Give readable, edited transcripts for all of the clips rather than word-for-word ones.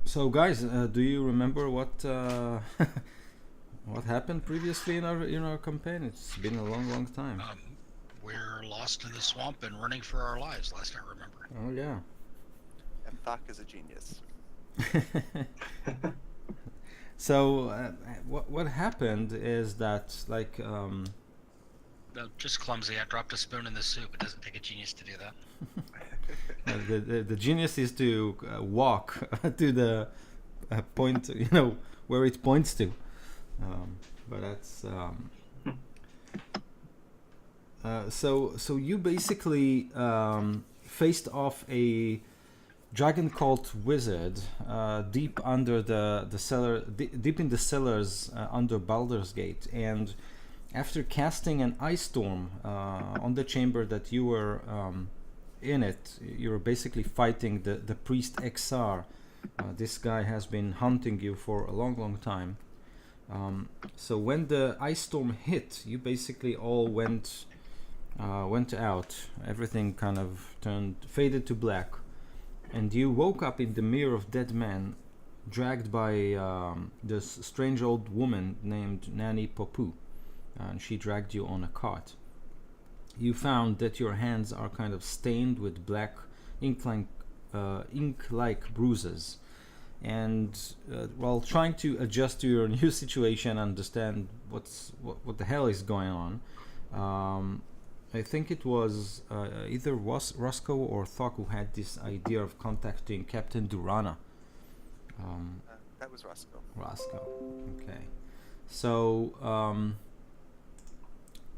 So, guys, do you remember what what happened previously in our campaign? It's been a long time. We're lost in the swamp and running for our lives, last I remember. Oh yeah. And Thokk is a genius. So, what happened is that like No, just clumsy. I dropped a spoon in the soup. It doesn't take a genius to do that. the genius is to walk to the point, where it points to. But that's so you basically faced off a dragon cult wizard deep under the cellar, deep in the cellars under Baldur's Gate, and after casting an ice storm on the chamber that you were in it, you were basically fighting the priest Exar. This guy has been hunting you for a long time. So when the ice storm hit, you basically all went out. Everything kind of faded to black, and you woke up in the Mere of Dead Men, dragged by this strange old woman named Nanny Popu, and she dragged you on a cart. You found that your hands are kind of stained with black ink-like bruises, and while trying to adjust to your new situation, understand what the hell is going on, I think it was either Roscoe or Thokk who had this idea of contacting Captain Durana. That was Roscoe. Roscoe. Okay. So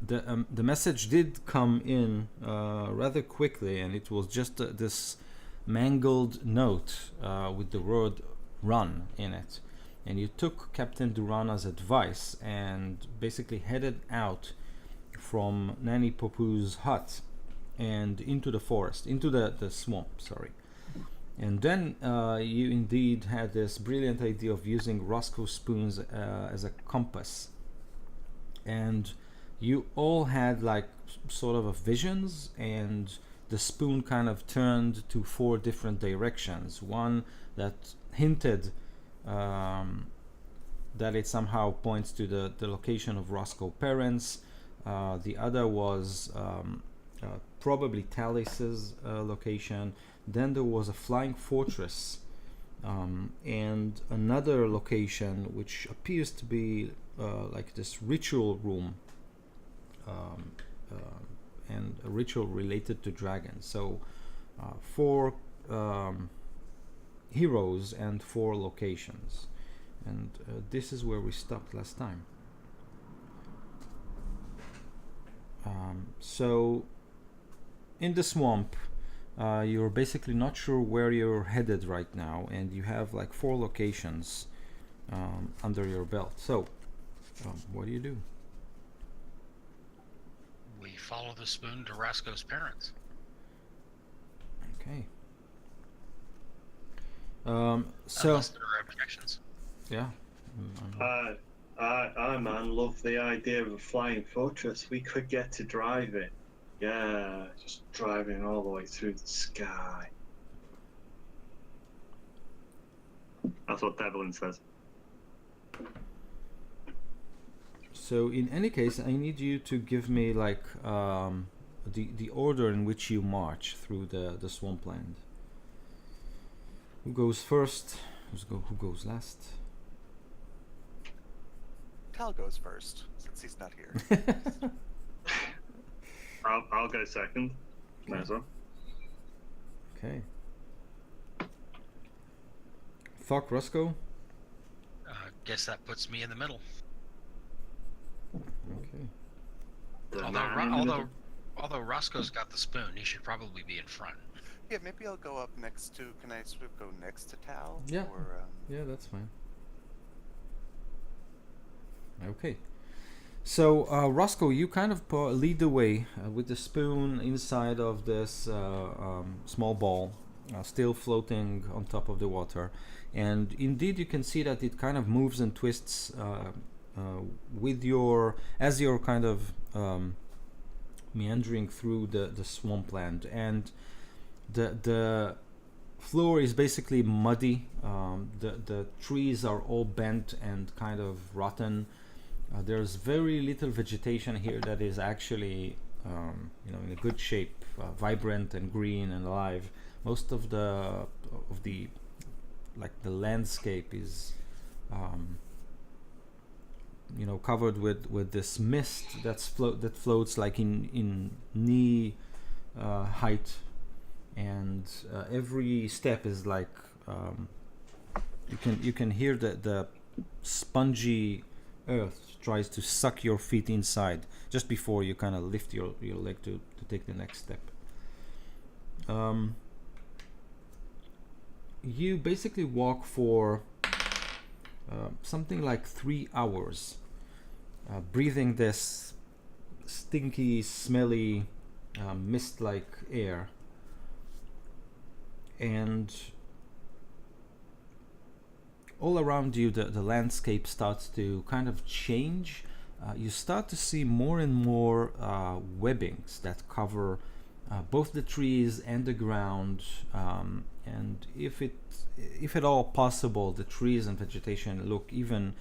the message did come in rather quickly, and it was just this mangled note with the word "run" in it. And you took Captain Durana's advice and basically headed out from Nanny Popu's hut and into the forest, into the swamp, sorry. And then you indeed had this brilliant idea of using Roscoe spoons as a compass. And you all had like sort of a visions, and the spoon kind of turned to 4 different directions. One that hinted that it somehow points to the location of Roscoe's parents. The other was probably Talis's location. Then there was a flying fortress, and another location which appears to be like this ritual room, and a ritual related to dragons. So 4 heroes and 4 locations, and this is where we stopped last time. So in the swamp, you're basically not sure where you're headed right now, and you have like 4 locations under your belt. So what do you do? We follow the spoon to Roscoe's parents. Okay. So unless there are objections. yeah. I man love the idea of a flying fortress. We could get to drive it. Yeah, just driving all the way through the sky. That's what Devlin says. So in any case, I need you to give me like the order in which you march through the swampland. Who goes first? Who goes last? Tal goes first, since he's not here. I'll go second. Might as well. Okay. Thokk, Roscoe? Guess that puts me in the middle. Okay. Although Roscoe's got the spoon, he should probably be in front. Yeah, maybe I'll go up next to. Can I sort of go next to Tal? Yeah. Or, Yeah, that's fine. Okay. So, Roscoe, you kind of lead the way with the spoon inside of this small ball, still floating on top of the water. And indeed, you can see that it kind of moves and twists as you're kind of meandering through the swampland. And the floor is basically muddy. The trees are all bent and kind of rotten. There's very little vegetation here that is actually in a good shape, vibrant and green and alive. Most of the landscape is covered with this mist that floats like in knee height, and every step is like you can hear the spongy earth tries to suck your feet inside just before you kind of lift your leg to take the next step. You basically walk for something like 3 hours, breathing this stinky, smelly, mist-like air, and all around you the landscape starts to kind of change. You start to see more and more webbings that cover both the trees and the ground, and if at all possible, the trees and vegetation look even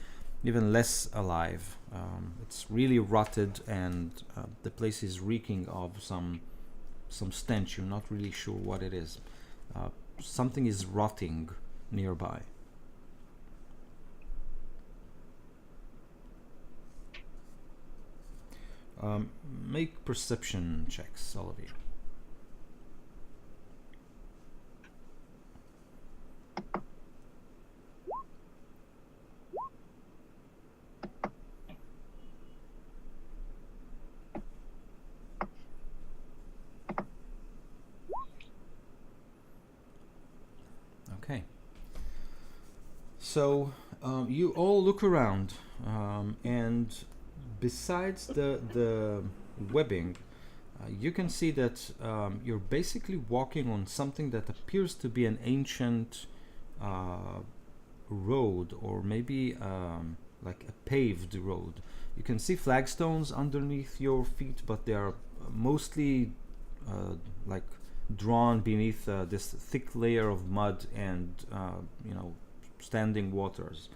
less alive. It's really rotted, and the place is reeking of some stench. You're not really sure what it is. Something is rotting nearby. Make perception checks, all of you. Okay. So you all look around, and besides the webbing, you can see that you're basically walking on something that appears to be an ancient road, or maybe like a paved road. You can see flagstones underneath your feet, but they are mostly like drawn beneath this thick layer of mud and standing waters.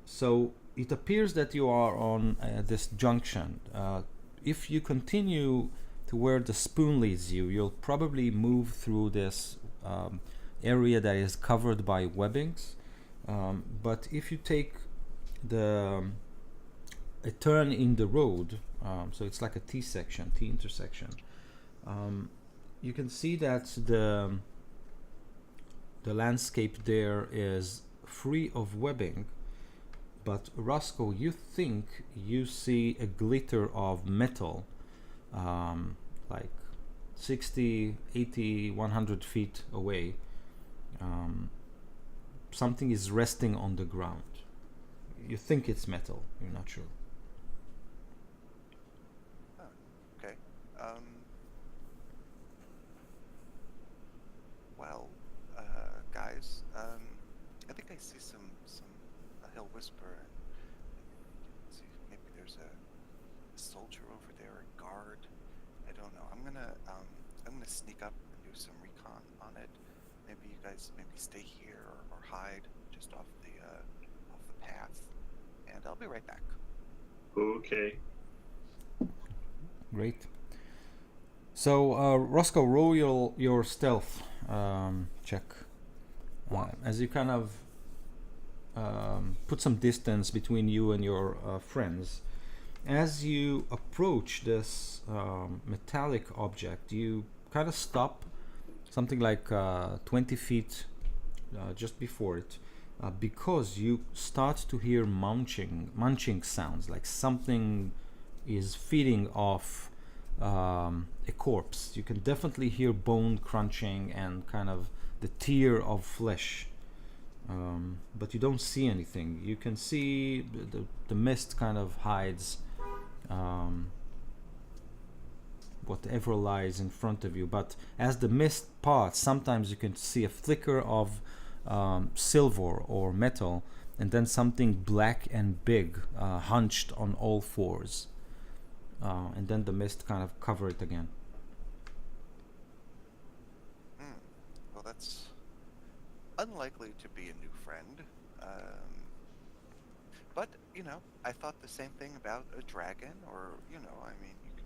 So it appears that you are on this junction. If you continue to where the spoon leads you, you'll probably move through this area that is covered by webbings. But if you take a turn in the road, so it's like a T intersection, you can see that the landscape there is free of webbing. But Roscoe, you think you see a glitter of metal, like 60, 80, 100 feet away. Something is resting on the ground. You think it's metal, you're not sure. Oh, okay. Well, guys, I think I see a hill whisper, and see if maybe there's a soldier over there, a guard. I don't know. I'm gonna sneak up and do some recon on it. Maybe you guys stay here or hide just off the path, and I'll be right back. Okay. Great. So Roscoe, roll your stealth check. As you kind of put some distance between you and your friends. As you approach this metallic object, you kind of stop something like 20 feet just before it, because you start to hear munching sounds, like something is feeding off a corpse. You can definitely hear bone crunching and kind of the tear of flesh. But you don't see anything. You can see the mist kind of hides whatever lies in front of you. But as the mist parts, sometimes you can see a flicker of silver or metal, and then something black and big hunched on all fours. And then the mist kind of cover it again. Well, that's unlikely to be a new friend. But, you know, I thought the same thing about a dragon, or, you know, I mean, you could,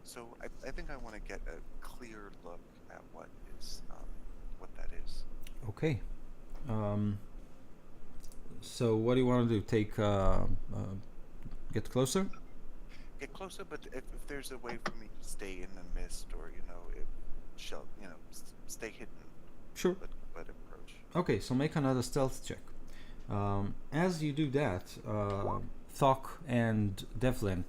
so I think I want to get a clear look at what that is. Okay. So what do you want to do? Take get closer? Get closer, but if there's a way for me to stay in the mist, or, you know, stay hidden, Sure. but approach. Okay, so make another stealth check. As you do that, Thokk and Devlin,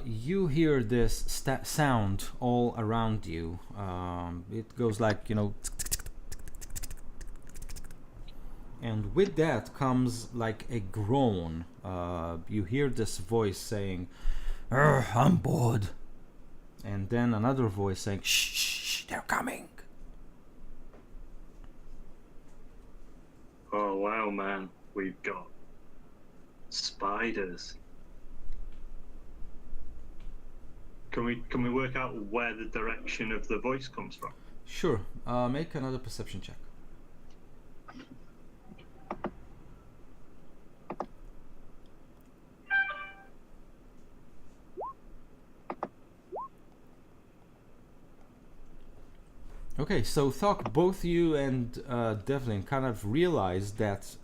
you hear this sound all around you. It goes like, you know, and with that comes like a groan. You hear this voice saying, I'm bored. And then another voice saying, shh, they're coming. Oh wow, man, we've got spiders. Can we work out where the direction of the voice comes from? Sure. Make another perception check. Okay, so Thokk, both you and Devlin kind of realize that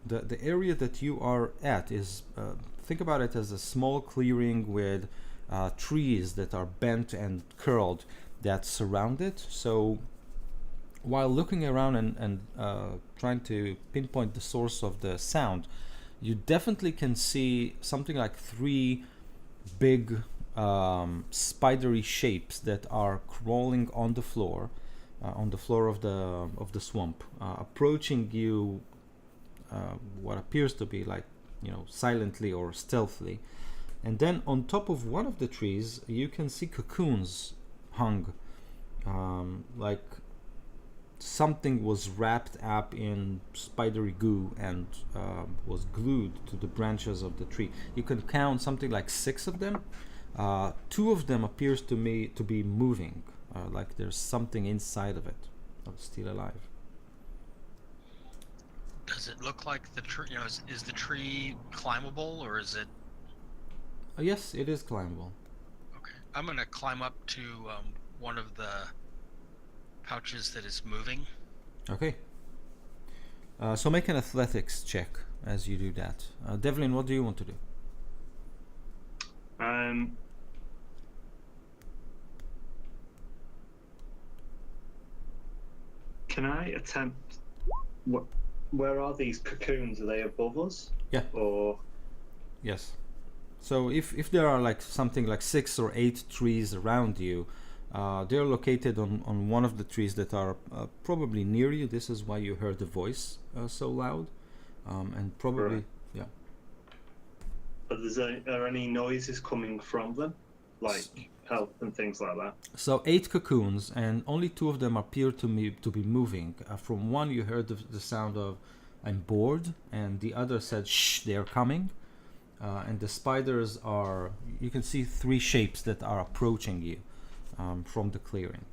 the area that you are at is, think about it as a small clearing with trees that are bent and curled that surround it. So while looking around and trying to pinpoint the source of the sound, you definitely can see something like 3 big spidery shapes that are crawling on the floor of the swamp, approaching you. What appears to be like, you know, silently or stealthily. And then on top of one of the trees, you can see cocoons hung, like something was wrapped up in spidery goo and was glued to the branches of the tree. You can count something like 6 of them. 2 of them appears to me to be moving, like there's something inside of it that's still alive. Does it look like the tree? You know, is the tree climbable, or is it? Yes, it is climbable. Okay, I'm gonna climb up to one of the pouches that is moving. Okay. So make an athletics check as you do that. Devlin, what do you want to do? Can I attempt? Where are these cocoons? Are they above us? Yeah. Or Yes. So if there are like something like 6 or 8 trees around you, they're located on one of the trees that are probably near you. This is why you heard the voice so loud, and probably Right. yeah. But are any noises coming from them, like help and things like that? So 8 cocoons, and only 2 of them appear to me to be moving. From one, you heard the sound of "I'm bored," and the other said "Shh, they're coming." And the spiders are. You can see 3 shapes that are approaching you from the clearing.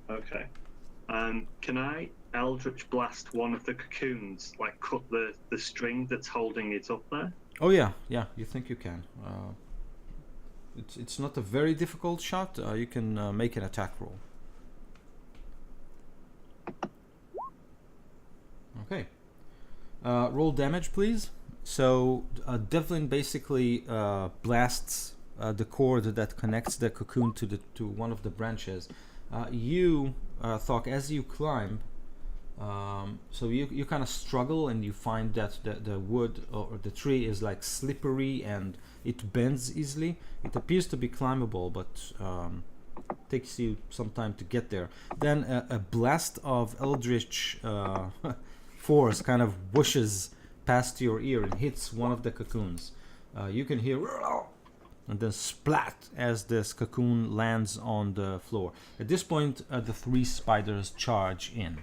Okay. Can I Eldritch Blast one of the cocoons, like cut the string that's holding it up there? Oh yeah. You think you can? It's not a very difficult shot. You can make an attack roll. Okay. Roll damage, please. So Devlin basically blasts the cord that connects the cocoon to one of the branches. You, Thokk, as you climb, so you kind of struggle, and you find that the wood or the tree is like slippery and it bends easily. It appears to be climbable, but takes you some time to get there. Then a blast of eldritch force kind of whooshes past your ear and hits one of the cocoons. You can hear and then splat as this cocoon lands on the floor. At this point, the 3 spiders charge in.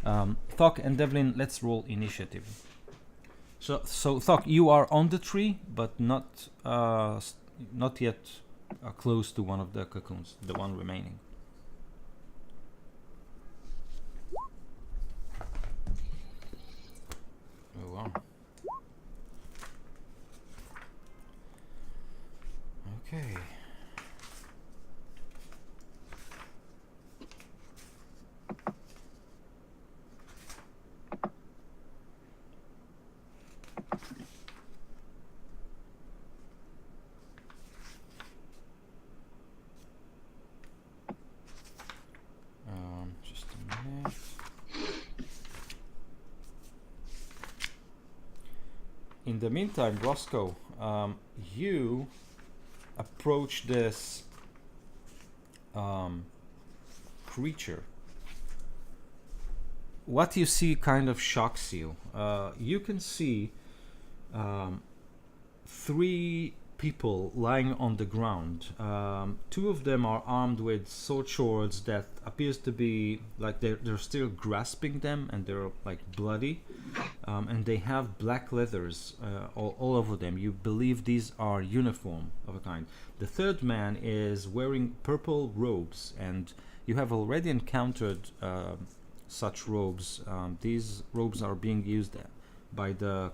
Thokk and Devlin, let's roll initiative. So Thokk, you are on the tree, but not yet close to one of the cocoons, the one remaining. in the meantime, Roscoe, you approach this creature. What you see kind of shocks you. You can see 3 people lying on the ground. 2 of them are armed with swords that appears to be like they're still grasping them, and they're like bloody, and they have black leathers all over them. You believe these are uniform of a kind. The third man is wearing purple robes, and you have already encountered such robes. These robes are being used by the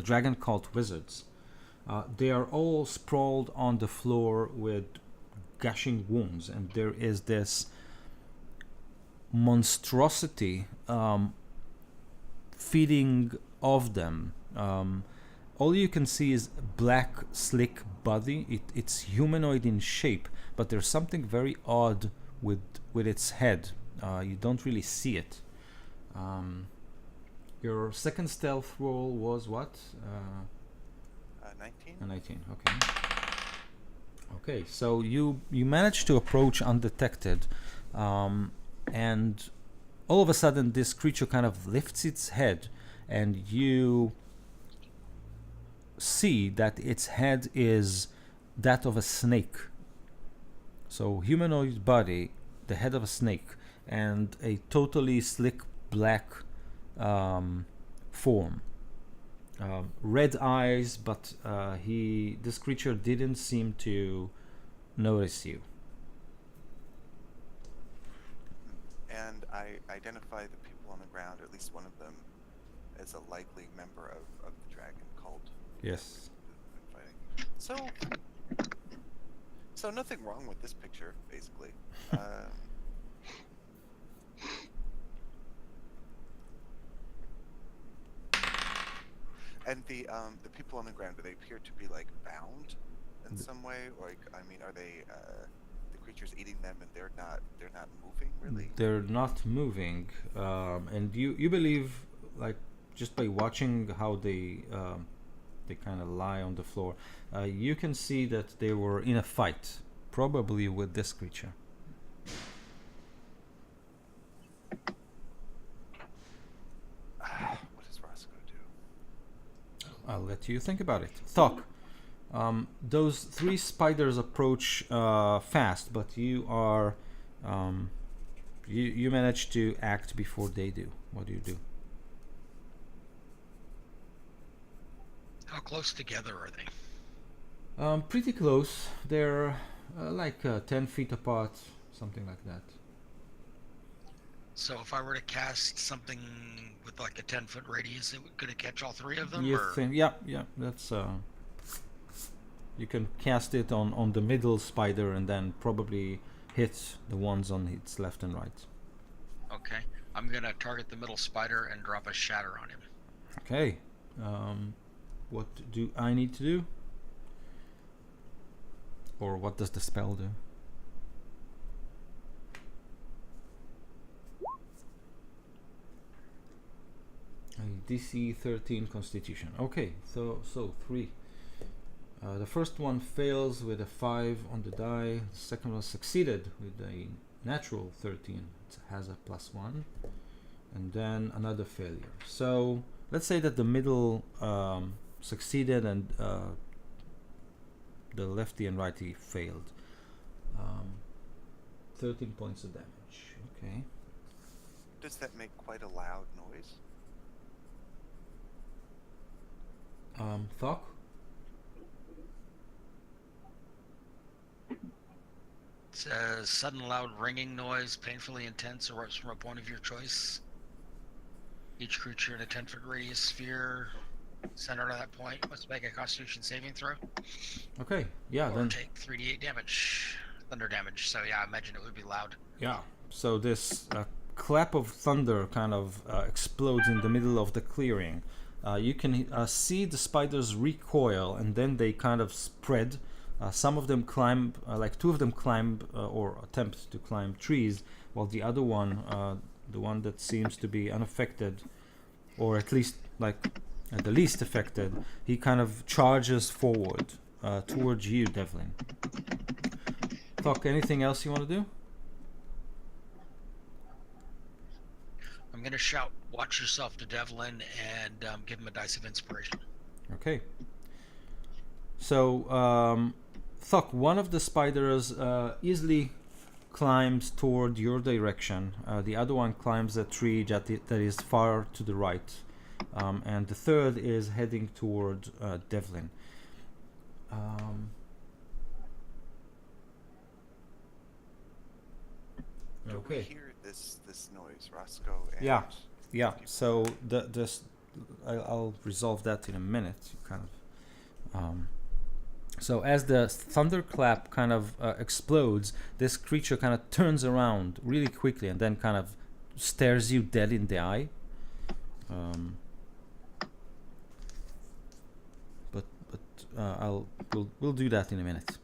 dragon cult wizards. They are all sprawled on the floor with gushing wounds, and there is this monstrosity feeding off them. All you can see is black, slick body. It's humanoid in shape, but there's something very odd with its head. You don't really see it. Your second stealth roll was what? 19. 19. Okay. Okay. So you managed to approach undetected, and all of a sudden this creature kind of lifts its head, and you see that its head is that of a snake. So humanoid body, the head of a snake, and a totally slick black form. Red eyes, but this creature didn't seem to notice you. And I identify the people on the ground, or at least one of them, as a likely member of the dragon cult. Yes. Fighting. So nothing wrong with this picture, basically. And the people on the ground, do they appear to be like bound in some way? Or like, I mean, are they the creatures eating them, and they're not moving really? They're not moving, and you believe, like, just by watching how they kind of lie on the floor, you can see that they were in a fight, probably with this creature. What does Roscoe do? I'll let you think about it. Thokk, those 3 spiders approach fast, but you are you manage to act before they do. What do you do? How close together are they? Pretty close. They're like 10 feet apart, something like that. So if I were to cast something with like a 10-foot radius, could it catch all 3 of them? You or? think? Yeah. That's you can cast it on the middle spider and then probably hit the ones on its left and right. Okay, I'm gonna target the middle spider and drop a shatter on him. Okay. What do I need to do? Or what does the spell do? A DC 13 Constitution. Okay, so 3. The first one fails with a 5 on the die. The second one succeeded with a natural 13. It has a +1. And then another failure. So let's say that the middle succeeded and the lefty and righty failed. 13 points of damage. Okay. Does that make quite a loud noise? Thokk? It says sudden loud ringing noise, painfully intense, erupts from a point of your choice. Each creature in a 10-foot radius sphere centered on that point must make a Constitution saving throw. Okay, yeah, or then take 3d8 damage, thunder damage. So yeah, I imagine it would be loud. yeah. So this clap of thunder kind of explodes in the middle of the clearing. You can see the spiders recoil, and then they kind of spread. Some of them climb, like 2 of them climb or attempt to climb trees, while the other one, the one that seems to be unaffected, or at least like the least affected, he kind of charges forward towards you, Devlin. Thokk, anything else you want to do? I'm gonna shout, "Watch yourself," to Devlin, and give him a dice of inspiration. Okay. So, Thokk, one of the spiders easily climbs toward your direction. The other one climbs a tree that is far to the right. And the third is heading toward Devlin. Do we Okay. hear this noise, Roscoe? And Yeah. Yeah. people? So I'll resolve that in a minute. Kind of. So as the thunderclap kind of explodes, this creature kind of turns around really quickly and then kind of stares you dead in the eye. But we'll do that in a minute.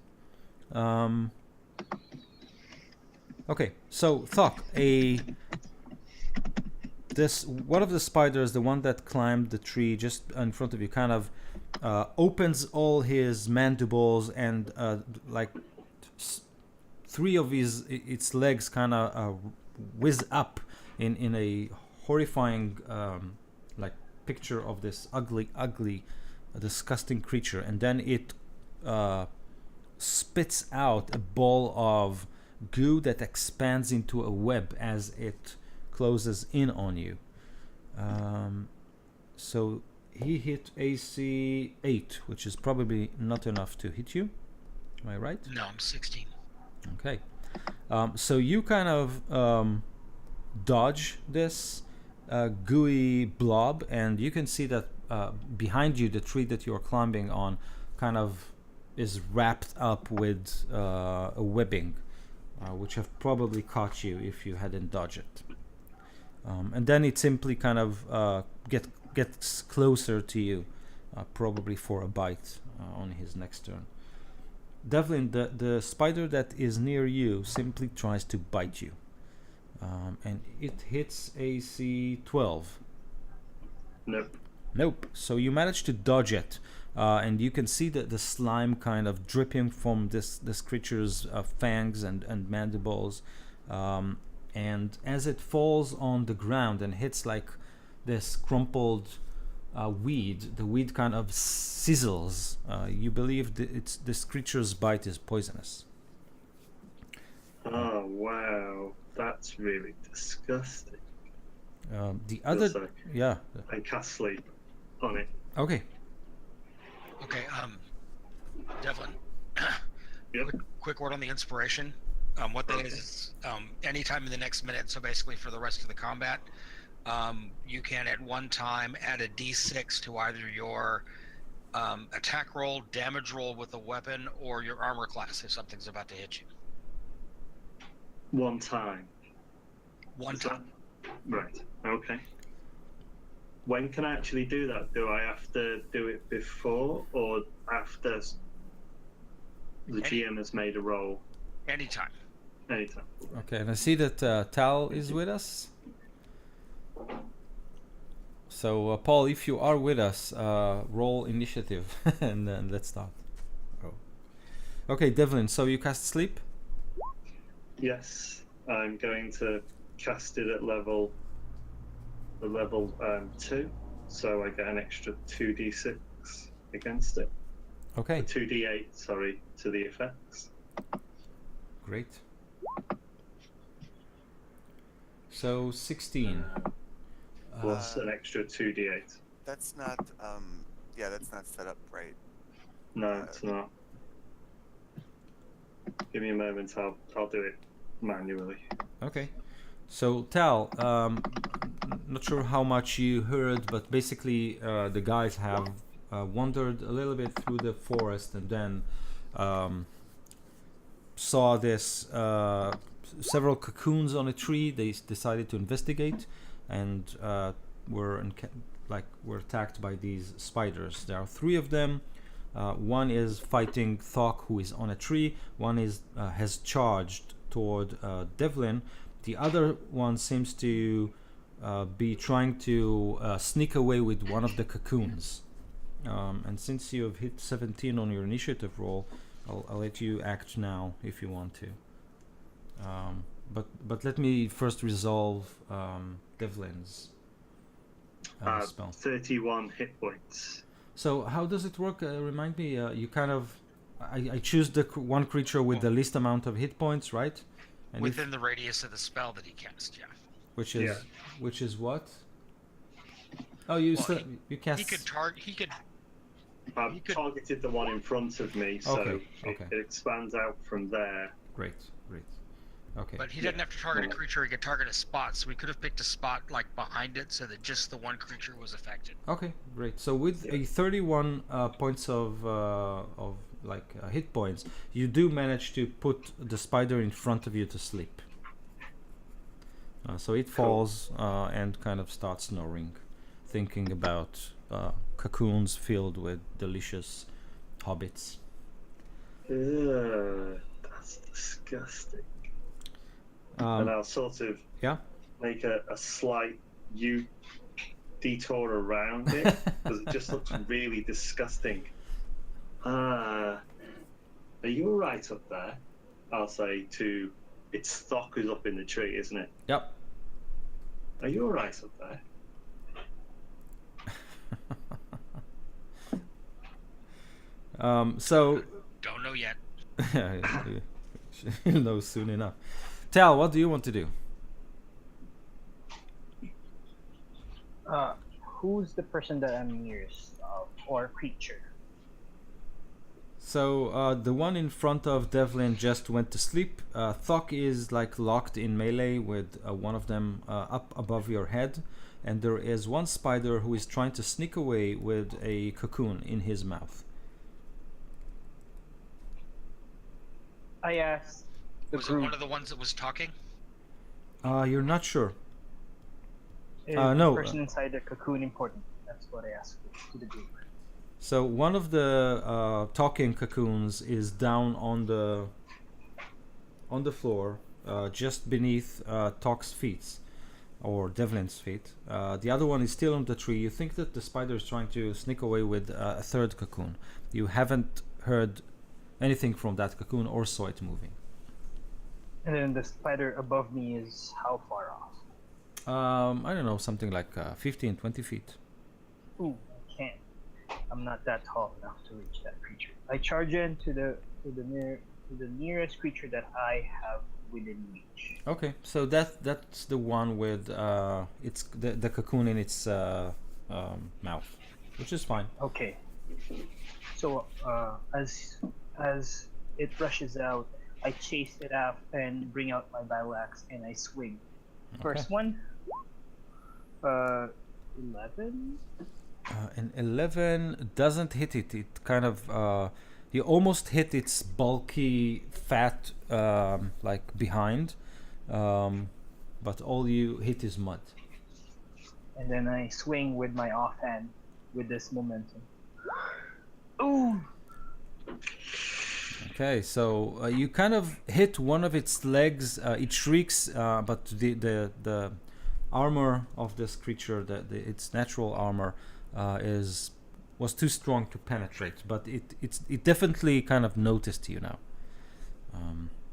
Okay, so Thokk, one of the spiders, the one that climbed the tree just in front of you, kind of opens all his mandibles and three of its legs kind of whiz up in a horrifying picture of this ugly, disgusting creature, and then it spits out a ball of goo that expands into a web as it closes in on you. So he hit AC 8, which is probably not enough to hit you. Am I right? No, I'm 16. Okay. So you kind of dodge this gooey blob, and you can see that behind you, the tree that you're climbing on kind of is wrapped up with a webbing, which have probably caught you if you hadn't dodged it. And then it simply kind of gets closer to you, probably for a bite on his next turn. Devlin, the spider that is near you simply tries to bite you. And it hits AC 12. Nope. So you manage to dodge it. And you can see the slime kind of dripping from this creature's fangs and mandibles. And as it falls on the ground and hits like this crumpled weed, the weed kind of sizzles. You believe this creature's bite is poisonous. Oh, wow. That's really disgusting. The other... Sorry. Yeah. I cast sleep on it. Okay. Okay, Devlin. Yep. Quick word on the inspiration. What that is anytime in the next minute, so basically for the rest of the combat, you can at one time add a d6 to either your attack roll, damage roll with a weapon, or your armor class if something's about to hit you. One time. One Is time. that- Right. Okay. When can I actually do that? Do I have to do it before or after the GM has made a roll? Anytime. Anytime. Okay, and I see that Tal is with us. So, Paul, if you are with us, roll initiative, and then let's start. Oh. Okay, Devlin, so you cast sleep? Yes, I'm going to cast it at level 2, so I get an extra 2d6 against it. Okay, 2d8, sorry, to the effects. great. So, 16. Plus an extra 2d8. That's not. That's not set up right. No, it's not. Give me a moment. I'll do it manually. Okay. So, Tal, not sure how much you heard, but basically the guys have wandered a little bit through the forest and then saw this several cocoons on a tree. They decided to investigate and were attacked by these spiders. There are 3 of them. One is fighting Thokk, who is on a tree. One has charged toward Devlin. The other one seems to be trying to sneak away with one of the cocoons. And since you have hit 17 on your initiative roll, I'll let you act now if you want to. But let me first resolve Devlin's spell. 31 hit points. So how does it work? Remind me. You kind of, I choose the one creature with the least amount of hit points, right? And Within the radius of the spell that he cast, yeah. which is what? Oh, you cast. He could target. He could. I've targeted the one in front of me, so Okay. it expands out from there. Great. Okay. But he didn't have to target a creature. He could target a spot. So we could have picked a spot like behind it, so that just the one creature was affected. Okay, great. So with a 31 points of hit points, you do manage to put the spider in front of you to sleep. So it falls and kind of starts snoring, thinking about cocoons filled with delicious hobbits. Ugh, that's disgusting. And I'll sort of make a slight detour around it because it just looks really disgusting. Are you all right up there? I'll say to it's Thokk who's up in the tree, isn't it? Yep. Are you all right up there? So Don't know yet. you'll know soon enough. Tal, what do you want to do? Who's the person that I'm nearest of, or creature? So the one in front of Devlin just went to sleep. Thokk is like locked in melee with one of them up above your head, and there is one spider who is trying to sneak away with a cocoon in his mouth. I asked the Was it one of the ones that was talking? You're not sure. Is no. the person inside the cocoon important? That's what I asked to the group. So one of the talking cocoons is down on the floor, just beneath Thokk's feet, or Devlin's feet. The other one is still on the tree. You think that the spider is trying to sneak away with a third cocoon. You haven't heard anything from that cocoon or saw it moving. And then the spider above me is how far off? I don't know, something like 15, 20 feet. Ooh, I can't. I'm not that tall enough to reach that creature. I charge into the nearest creature that I have within reach. Okay, so that's the one with it's the cocoon in its mouth, which is fine. Okay. So as it rushes out, I chase it out and bring out my battle axe and I swing. First one, 11. An 11 doesn't hit it. It kind of you almost hit its bulky, fat, like behind, but all you hit is mud. And then I swing with my offhand with this momentum. Ooh! Okay, so you kind of hit one of its legs. It shrieks, but the armor of this creature, its natural armor, was too strong to penetrate. But it definitely kind of noticed you now.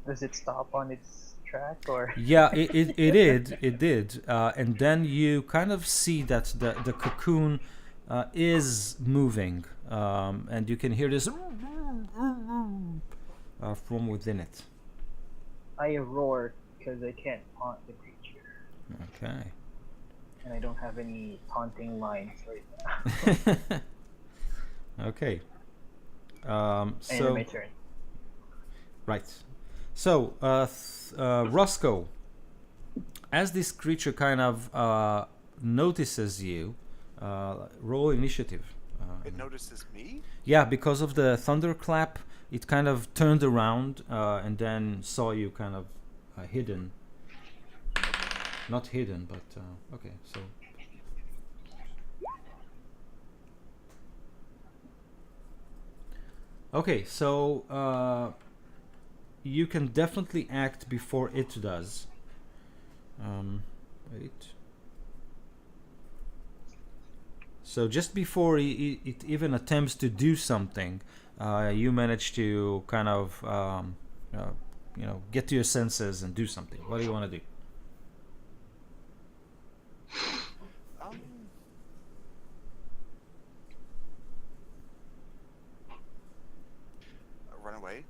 Does it stop on its track or? Yeah, it did, and then you kind of see that the cocoon is moving, and you can hear this from within it. I roar because I can't taunt the creature. Okay. And I don't have any taunting lines right now. Okay. And So my turn. right. So Roscoe, as this creature kind of notices you, roll initiative. It notices me? Yeah, because of the thunderclap, it kind of turned around and then saw you kind of hidden. Not hidden, but okay, so. Okay, so you can definitely act before it does. Wait. So just before it even attempts to do something, you manage to kind of, get to your senses and do something. What do you want to do? Run away.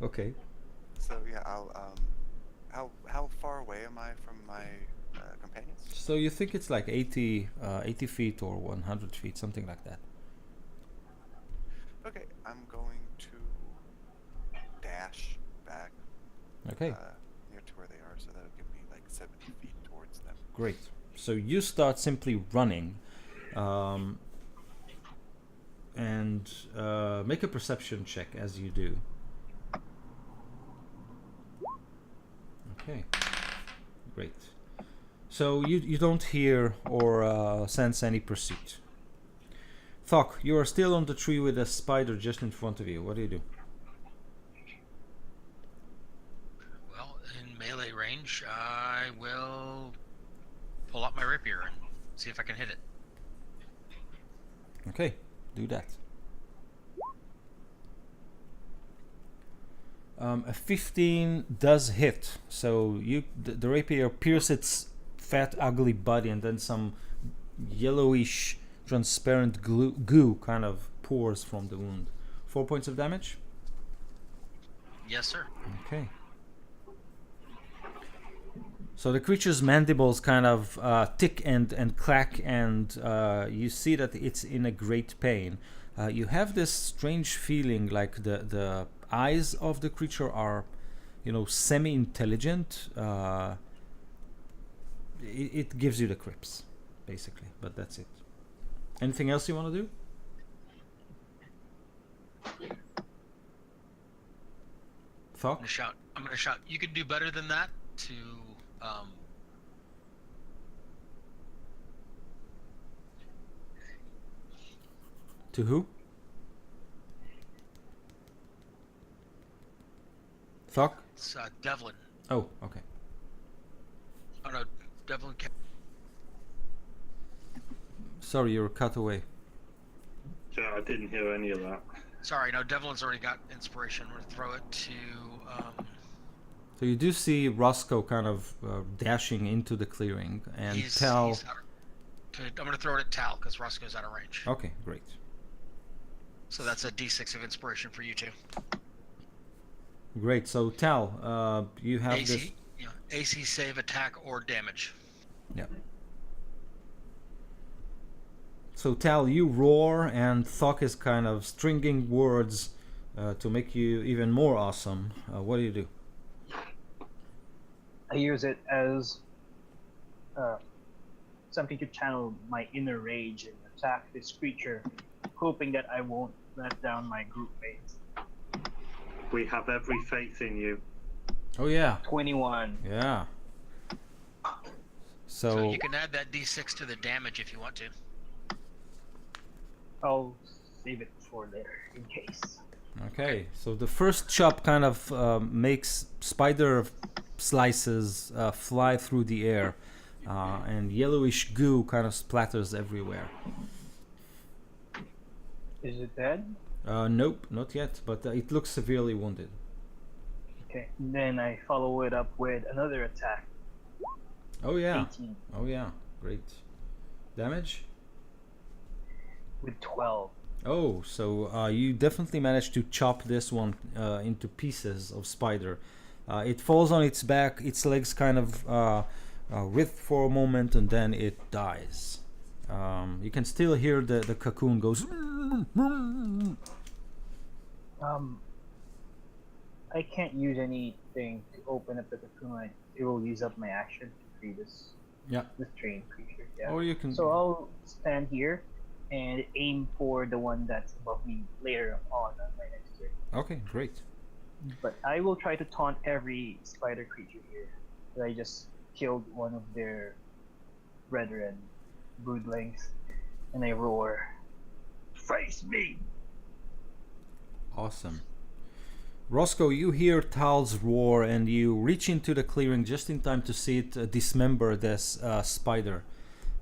Okay. So yeah, I'll how far away am I from my companions? So you think it's like 80 feet or 100 feet, something like that. Okay, I'm going to dash back Okay. near to where they are, so that'll give me like 70 feet towards them. Great. So you start simply running, and make a perception check as you do. Okay. Great. So you don't hear or sense any pursuit. Thokk, you are still on the tree with a spider just in front of you. What do you do? Well, in melee range, I will pull out my rapier and see if I can hit it. Okay, do that. A 15 does hit, so the rapier pierces its fat, ugly body, and then some yellowish, transparent goo kind of pours from the wound. 4 points of damage. Yes, sir. Okay. So the creature's mandibles kind of tick and clack, and you see that it's in a great pain. You have this strange feeling like the eyes of the creature are, semi-intelligent. It gives you the creeps, basically, but that's it. Anything else you want to do? Thokk? I'm gonna shout. You could do better than that to. To who? Thokk? It's Devlin. Oh, okay. Oh no, Devlin. Sorry, you were cut away. Yeah, I didn't hear any of that. Sorry, no, Devlin's already got inspiration. We're gonna throw it to. So you do see Roscoe kind of dashing into the clearing, and Tal. I'm gonna throw it at Tal because Roscoe's out of range. Okay, great. So that's a D6 of inspiration for you two. Great. So Tal, you have AC, this. AC save, attack, or damage. Yeah. So Tal, you roar, and Thokk is kind of stringing words to make you even more awesome. What do you do? I use it as something to channel my inner rage and attack this creature, hoping that I won't let down my group mates. We have every faith in you. Oh yeah. 21. Yeah. So you can add that D6 to the damage if you want to. I'll save it for later in case. Okay. So the first chop kind of makes spider slices fly through the air, and yellowish goo kind of splatters everywhere. Is it dead? Nope, not yet, but it looks severely wounded. Okay. Then I follow it up with another attack. Oh yeah. 18 Oh yeah. Great. Damage? with 12. Oh, so you definitely managed to chop this one into pieces of spider. It falls on its back, its legs kind of writhe for a moment, and then it dies. You can still hear the cocoon goes. I can't use anything to open up the cocoon. It will use up my action to free this trained creature. Yeah. Or you can. So I'll stand here and aim for the one that's above me later on my next turn. Okay, great. But I will try to taunt every spider creature here. That I just killed one of their brethren, broodlings, and I roar, "Face me!" Awesome. Roscoe, you hear Tal's roar, and you reach into the clearing just in time to see it dismember this spider.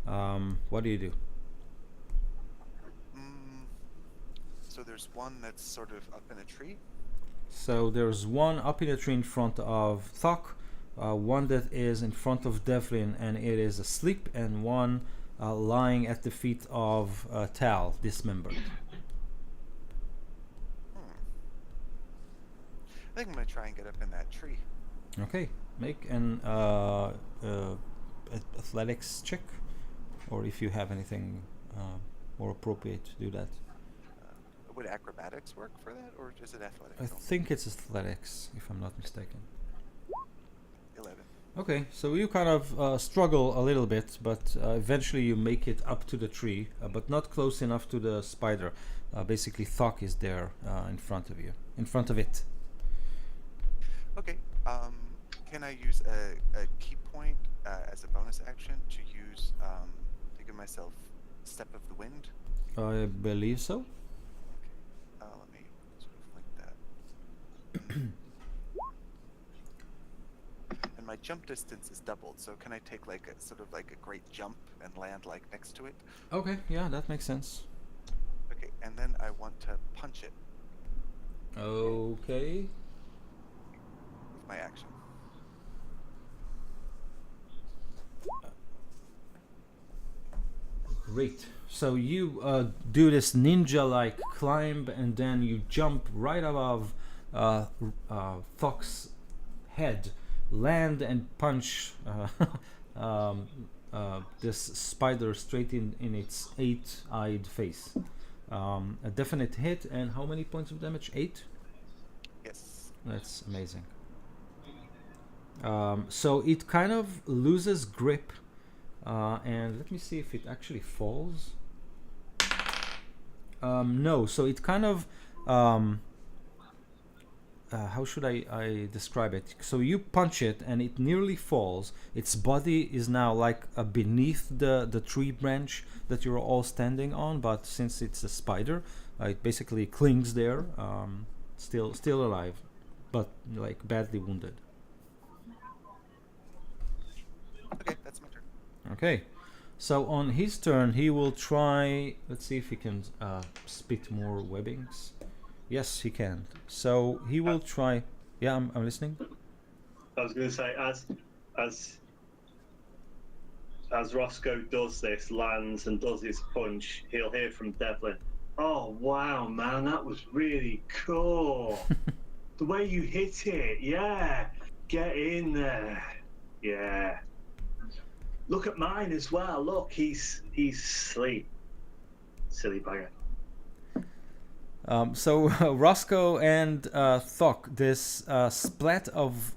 What do you do? So there's one that's sort of up in a tree. So there's one up in a tree in front of Thokk, one that is in front of Devlin and it is asleep, and one lying at the feet of Tal, dismembered. I think I'm gonna try and get up in that tree. Okay, make an athletics check, or if you have anything more appropriate to do that. Would acrobatics work for that, or is it athletics? I think it's athletics, if I'm not mistaken. 11. Okay, so you kind of struggle a little bit, but eventually you make it up to the tree, but not close enough to the spider. Basically, Thokk is there in front of you, in front of it. Okay. Can I use a key point as a bonus action to use to give myself Step of the Wind? I believe so. Let me sort of link that. And my jump distance is doubled, so can I take like a sort of like a great jump and land like next to it? Okay, yeah, that makes sense. Okay, and then I want to punch it Okay. with my action. Great. So you do this ninja-like climb, and then you jump right above Thokk's head, land and punch this spider straight in its 8-eyed face. A definite hit, and how many points of damage? 8? Yes. That's amazing. So it kind of loses grip, and let me see if it actually falls. No, so it kind of how should I describe it? So you punch it and it nearly falls. Its body is now like beneath the tree branch that you're all standing on, but since it's a spider, it basically clings there, still alive, but like badly wounded. Okay, that's my turn. Okay, so on his turn he will try, let's see if he can spit more webbings. Yes, he can. So he will try. Yeah, I'm listening. I was going to say, as Roscoe does this, lands and does his punch, he'll hear from Devlin, "Oh wow, man, that was really cool. The way you hit it, yeah. Get in there, yeah. Look at mine as well. Look, he's asleep. Silly bugger." So Roscoe and Thokk, this splat of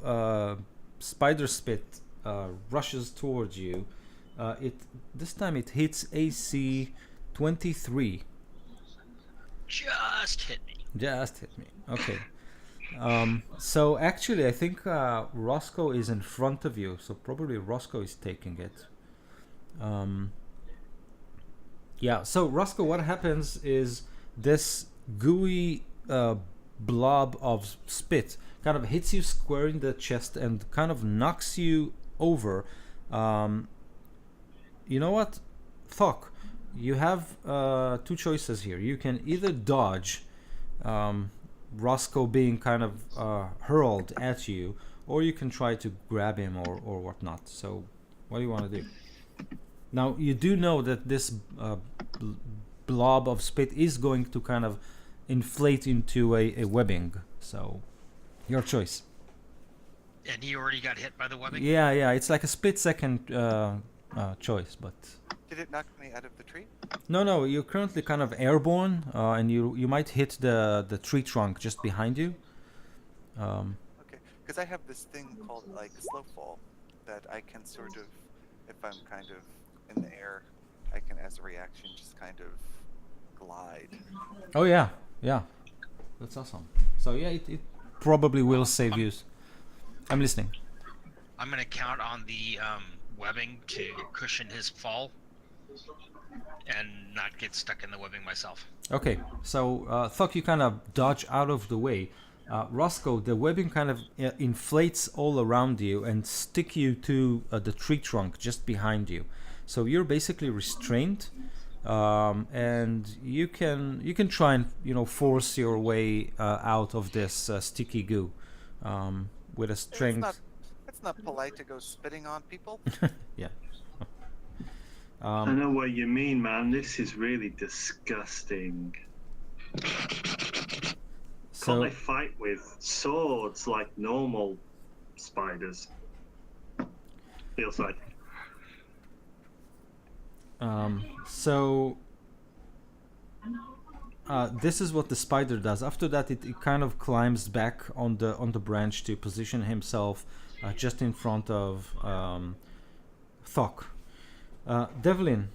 spider spit rushes towards you. This time it hits AC 23. Just hit me. Just hit me. Okay. So actually, I think Roscoe is in front of you, so probably Roscoe is taking it. Yeah. So Roscoe, what happens is this gooey blob of spit kind of hits you square in the chest and kind of knocks you over. You know what, Thokk? You have 2 choices here. You can either dodge Roscoe being kind of hurled at you, or you can try to grab him or whatnot. So what do you want to do? Now, you do know that this blob of spit is going to kind of inflate into a webbing, so your choice. And he already got hit by the webbing? Yeah, it's like a split-second choice, but... Did it knock me out of the tree? No, you're currently kind of airborne, and you might hit the tree trunk just behind you. Okay, because I have this thing called like slow fall that I can sort of, if I'm kind of in the air, I can, as a reaction, just kind of glide. Oh yeah, that's awesome. So yeah, it probably will save you. I'm listening. I'm going to count on the webbing to cushion his fall and not get stuck in the webbing myself. Okay, so Thokk, you kind of dodge out of the way. Roscoe, the webbing kind of inflates all around you and stick you to the tree trunk just behind you. So you're basically restrained, and you can try and force your way out of this sticky goo with a strength. It's not polite to go spitting on people. Yeah. I know what you mean, man. This is really disgusting. So Can't they fight with swords like normal spiders? Feels like. So this is what the spider does. After that, it kind of climbs back on the branch to position himself just in front of Thokk. Devlin,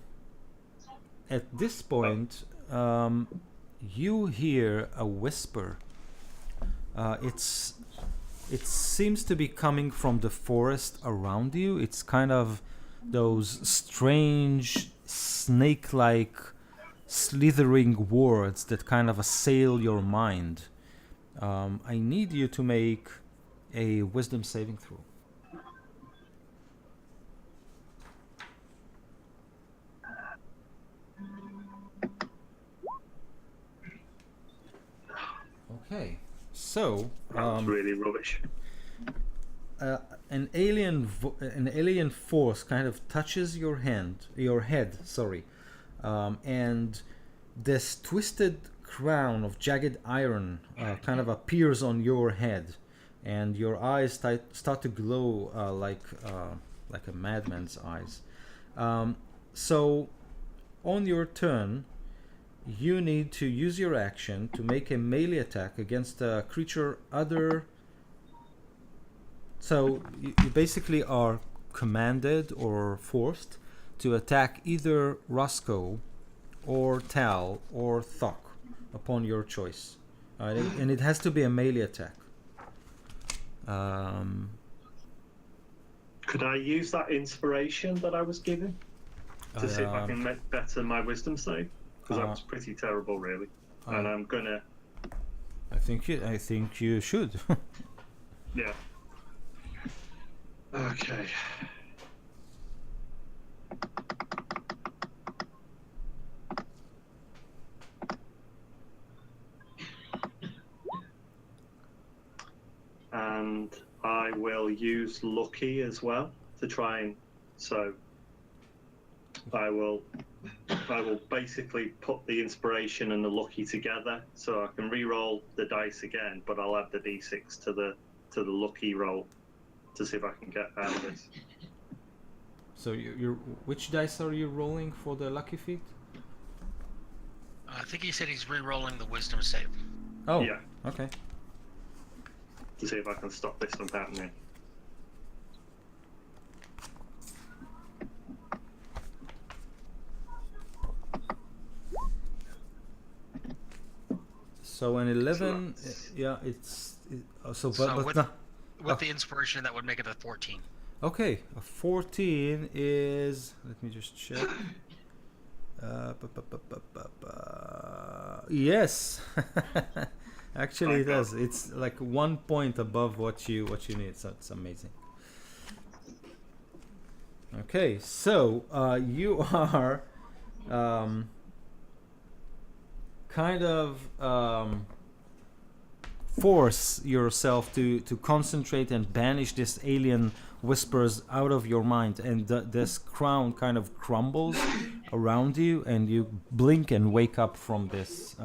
at this point, you hear a whisper. It seems to be coming from the forest around you. It's kind of those strange snake-like slithering words that kind of assail your mind. I need you to make a wisdom saving throw. Okay, so That's really rubbish. an alien force kind of touches your head, and this twisted crown of jagged iron kind of appears on your head, and your eyes start to glow like a madman's eyes. So, on your turn, you need to use your action to make a melee attack against a creature other. So you basically are commanded or forced to attack either Roscoe or Tal or Thokk upon your choice. And it has to be a melee attack. Could I use that inspiration that I was given to see if I can make better my wisdom save? Because that was pretty terrible, really. And I'm gonna. I think you should. Yeah. Okay. And I will use lucky as well to try and I will basically put the inspiration and the lucky together, so I can re-roll the dice again, but I'll add the d6 to the lucky roll to see if I can get out of this. So you're which dice are you rolling for the lucky feat? I think he said he's re-rolling the wisdom save. Oh, Yeah. Okay. To see if I can stop this from happening. So an 11, With the inspiration, that would make it a 14. Okay, a 14 is, let me just check. Yes, actually it does. It's like 1 point above what you need. So it's amazing. Okay, so you are kind of force yourself to concentrate and banish this alien whispers out of your mind, and this crown kind of crumbles around you, and you blink and wake up from this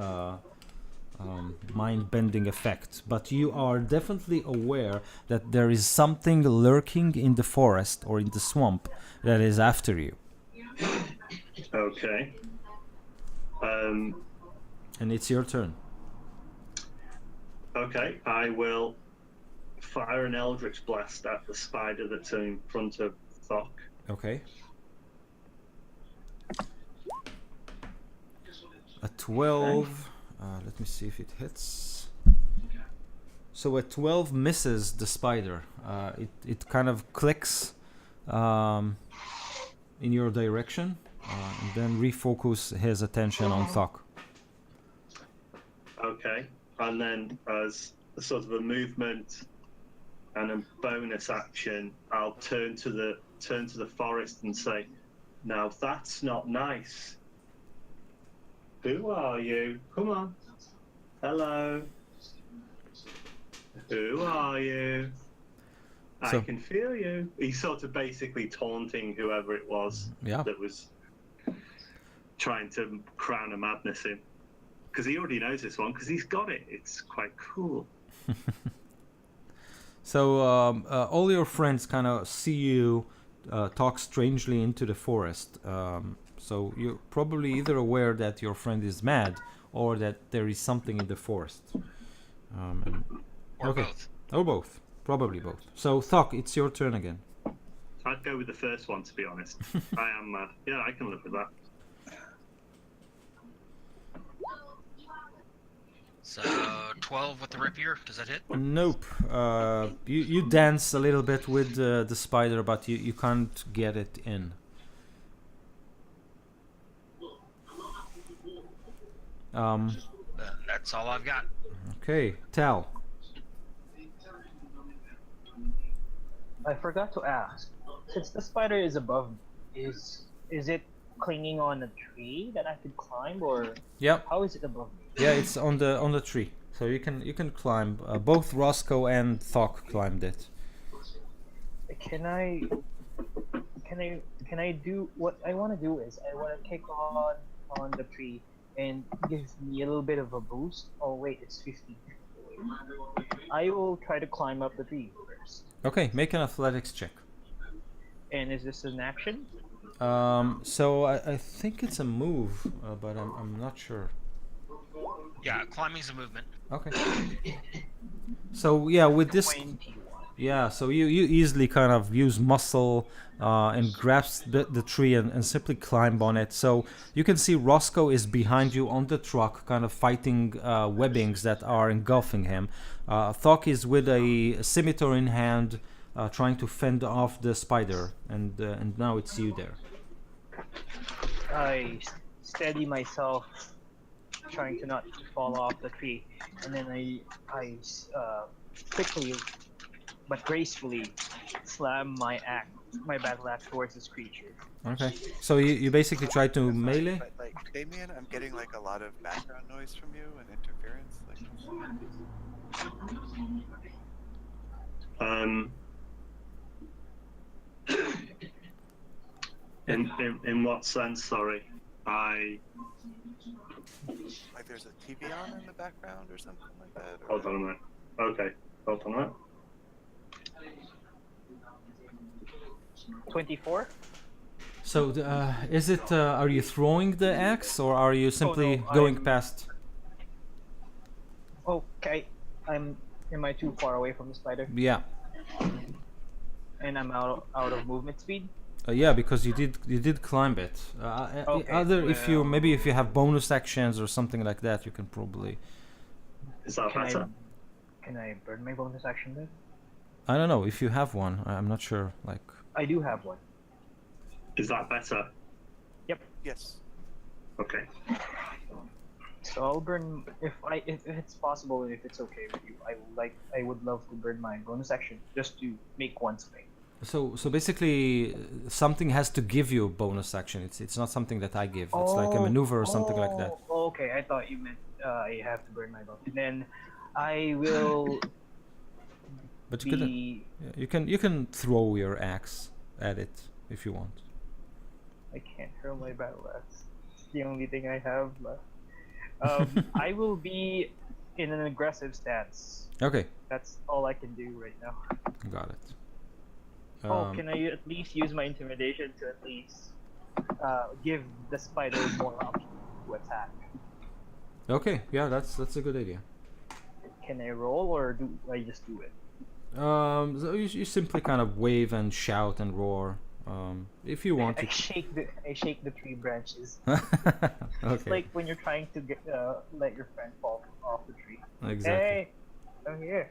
mind-bending effect. But you are definitely aware that there is something lurking in the forest or in the swamp that is after you. Okay. And it's your turn. Okay, I will fire an Eldritch Blast at the spider that's in front of Thokk. Okay. A 12. Let me see if it hits. So a 12 misses the spider. It kind of clicks in your direction, and then refocus his attention on Thokk. Okay, and then as a sort of a movement and a bonus action, I'll turn to the forest and say, Now that's not nice. Who are you? Come on. Hello. Who are you? I So- can feel you. He's sort of basically taunting whoever it was Yeah. that was trying to crown a madness in. Because he already knows this one, because he's got it. It's quite cool. So all your friends kind of see you talk strangely into the forest. So you're probably either aware that your friend is mad or that there is something in the forest. Or Okay. both. Or both. Probably both. So Thokk, it's your turn again. I'd go with the first one, to be honest. I am mad. Yeah, I can live with that. So 12 with the rapier. Does that hit? Nope. You dance a little bit with the spider, but you can't get it in. That's all I've got. Okay, Tal. I forgot to ask. Since the spider is above, is it clinging on a tree that I could climb, or Yep. how is it above me? Yeah, it's on the tree, so you can climb. Both Roscoe and Thokk climbed it. Can I do what I want to do is I want to kick on the tree and give me a little bit of a boost. Oh wait, it's 50. I will try to climb up the tree first. Okay, make an athletics check. And is this an action? So I think it's a move, but I'm not sure. Yeah, climbing's a movement. Okay. So yeah, with this, 21. yeah, so you easily kind of use muscle and grasp the tree and simply climb on it. So you can see Roscoe is behind you on the truck, kind of fighting webbings that are engulfing him. Thokk is with a scimitar in hand, trying to fend off the spider, and now it's you there. I steady myself, trying to not fall off the tree, and then I quickly but gracefully slam my battle axe towards this creature. Okay. So you basically try to melee. But like, Damien, I'm getting like a lot of background noise from you and interference. Like, In what sense? Sorry, like there's a TV on in the background or something like that. Or... hold on a minute. Okay, hold on a minute. 24. So is it? Are you throwing the axe, or are you simply going I'm- past? Okay, am I too far away from the spider? Yeah. And I'm out of movement speed. Yeah, because you did climb it. Okay, If you have bonus actions or something like that, you can probably. Is that better? Can I burn my bonus action then? I don't know if you have one. I'm not sure. Like. I do have one. Is that better? Yes. Okay. So I'll burn if it's possible and if it's okay with you. I would love to burn my bonus action just to make one swing. So basically, something has to give you a bonus action. It's not something that I give. It's like a maneuver or something like that. Oh, okay. I thought you meant I have to burn my bonus. Then I will. But you can throw your axe at it if you want. I can't hurl my battle axe. It's the only thing I have left. I will be in an aggressive stance. Okay, That's all I can do right now. got it. Can I at least use my intimidation to at least give the spider more options to attack? Okay, yeah, that's a good idea. Can I roll or do I just do it? So you simply kind of wave and shout and roar. If you want I to. shake the tree branches. Okay. It's like when you're trying to let your friend fall off the tree. Exactly. Hey, I'm here.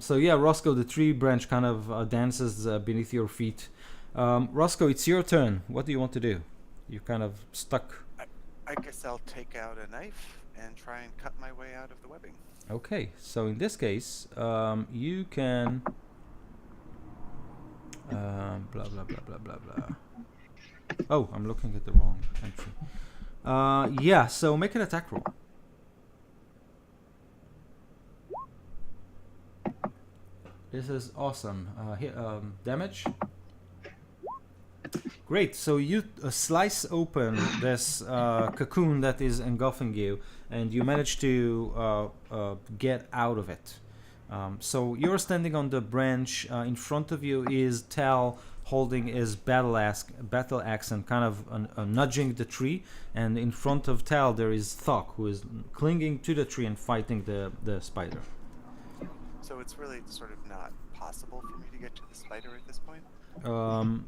So yeah, Roscoe, the tree branch kind of dances beneath your feet. Roscoe, it's your turn. What do you want to do? You're kind of stuck. I guess I'll take out a knife and try and cut my way out of the webbing. Okay, so in this case, you can blah blah blah blah blah blah. Oh, I'm looking at the wrong entry. Yeah, so make an attack roll. This is awesome. Damage. Great. So you slice open this cocoon that is engulfing you, and you manage to get out of it. So you're standing on the branch. In front of you is Tal holding his battle axe and kind of nudging the tree. And in front of Tal there is Thokk, who is clinging to the tree and fighting the spider. So it's really sort of not possible for me to get to the spider at this point.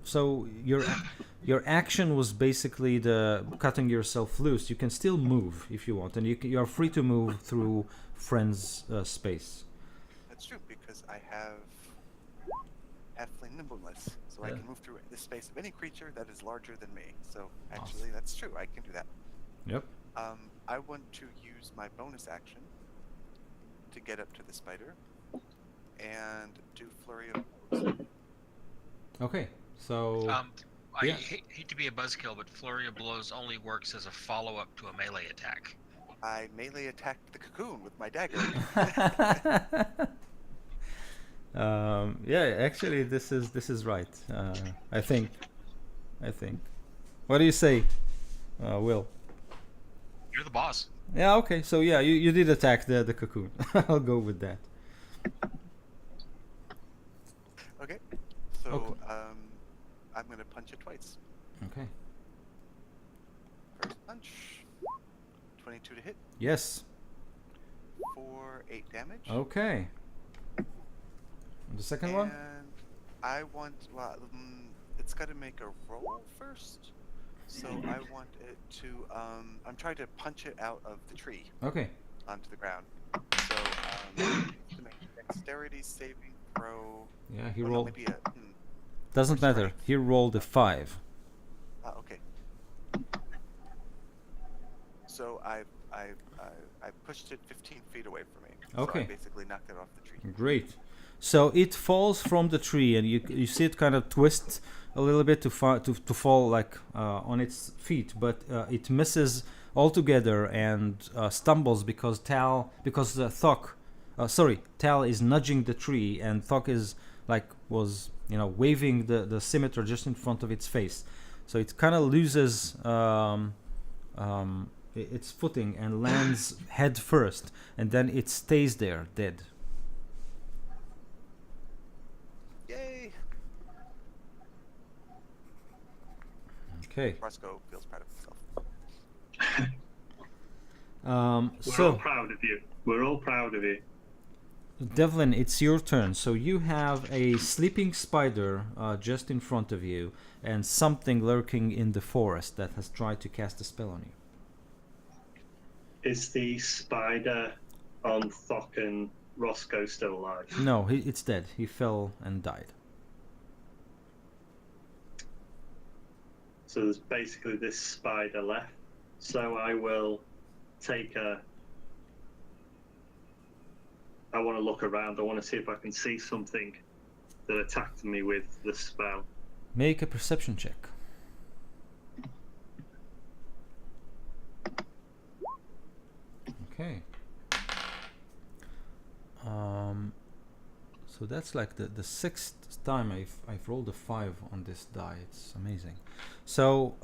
So your action was basically the cutting yourself loose. You can still move if you want, and you're free to move through friends' space. That's true, because I have Halfling nimbleness, so I can move through the space of any creature that is larger than me. So actually, that's true. I can do that. Yep. I want to use my bonus action to get up to the spider and do flurry of blows. Okay. So I yeah. hate to be a buzzkill, but Flurry of Blows only works as a follow-up to a melee attack. I melee attacked the cocoon with my dagger. Yeah, actually, this is right. I think. What do you say, Will? You're the boss. Yeah. Okay. So yeah, you did attack the cocoon. I'll go with that. Okay. So Okay. I'm gonna punch it twice. Okay. First punch, 22 to hit Yes. for 8 damage. Okay. And the second one? And I want, well, it's got to make a roll first. So I want it to, I'm trying to punch it out of the tree Okay. onto the ground. So to make a dexterity saving throw. Yeah, he Oh, no, rolled. maybe a, Doesn't matter. He rolled a 5. okay. So I pushed it 15 feet away from me. So Okay. I basically knocked it off the tree. Great. So it falls from the tree, and you see it kind of twist a little bit to fall like on its feet, but it misses altogether and stumbles because Tal is nudging the tree, and Thokk is was waving the scimitar just in front of its face, so it kind of loses its footing and lands head first, and then it stays there dead. Yay! Okay. Roscoe feels proud of himself. We're all proud of you. We're all proud of you. Devlin, it's your turn. So you have a sleeping spider just in front of you, and something lurking in the forest that has tried to cast a spell on you. Is the spider on Thokk and Roscoe still alive? No, it's dead. He fell and died. So there's basically this spider left. So I will take I want to look around. I want to see if I can see something that attacked me with the spell. Make a perception check. Okay. So that's like the sixth time I've rolled a 5 on this die. It's amazing. So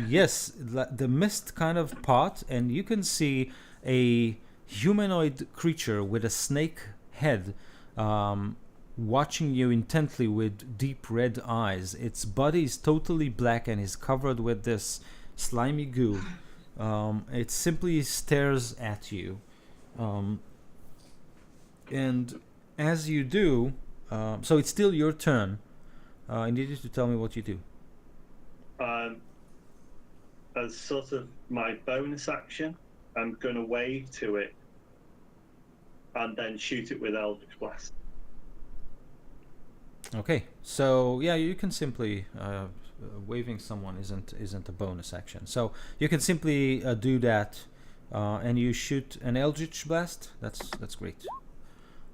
yes, the mist kind of part, and you can see a humanoid creature with a snake head watching you intently with deep red eyes. Its body is totally black and is covered with this slimy goo. It simply stares at you. And as you do, so it's still your turn. I need you to tell me what you do. As sort of my bonus action, I'm going to wave to it and then shoot it with Eldritch Blast. Okay, so yeah, you can simply waving someone isn't a bonus action. So you can simply do that, and you shoot an Eldritch Blast. That's great.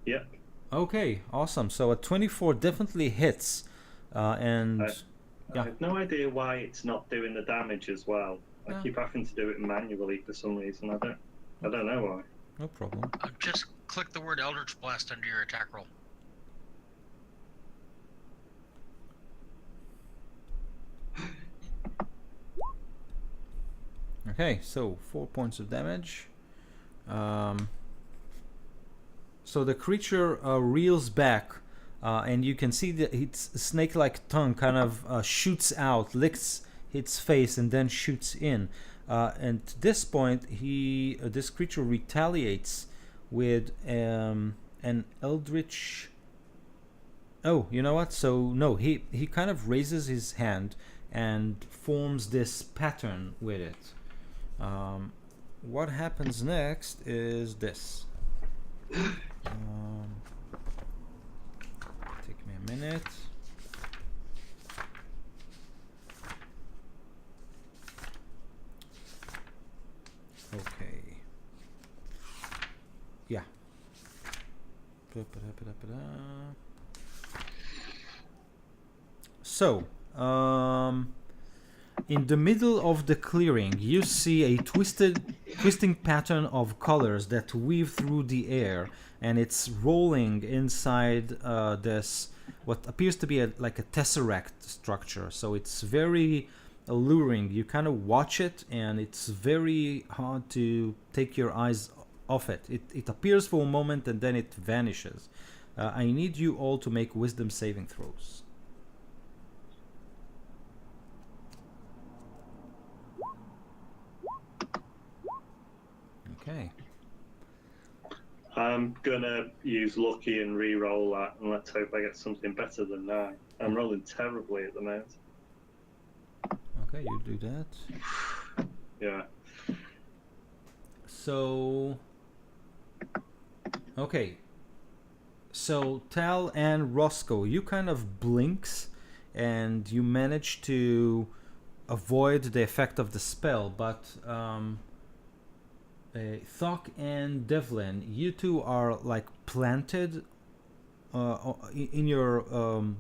Yep. Okay, awesome. So a 24 definitely hits. And I yeah. have no idea why it's not doing the damage as well. I Yeah. keep having to do it manually for some reason. I don't know why. No problem. Just click the word Eldritch Blast under your attack roll. Okay, so 4 points of damage. So the creature reels back, and you can see that its snake-like tongue kind of shoots out, licks its face, and then shoots in. And at this point, this creature retaliates with an eldritch. Oh, you know what? So no, he kind of raises his hand and forms this pattern with it. What happens next is this. Take me a minute. Okay. Yeah. So, in the middle of the clearing, you see a twisting pattern of colors that weave through the air, and it's rolling inside this what appears to be like a tesseract structure. So it's very alluring. You kind of watch it, and it's very hard to take your eyes off it. It appears for a moment, and then it vanishes. I need you all to make wisdom saving throws. Okay. I'm gonna use lucky and re-roll that, and let's hope I get something better than that. I'm rolling terribly at the moment. Okay, you do that. Yeah. So, okay. So Tal and Roscoe, you kind of blinks, and you manage to avoid the effect of the spell, but Thokk and Devlin, you two are like planted in your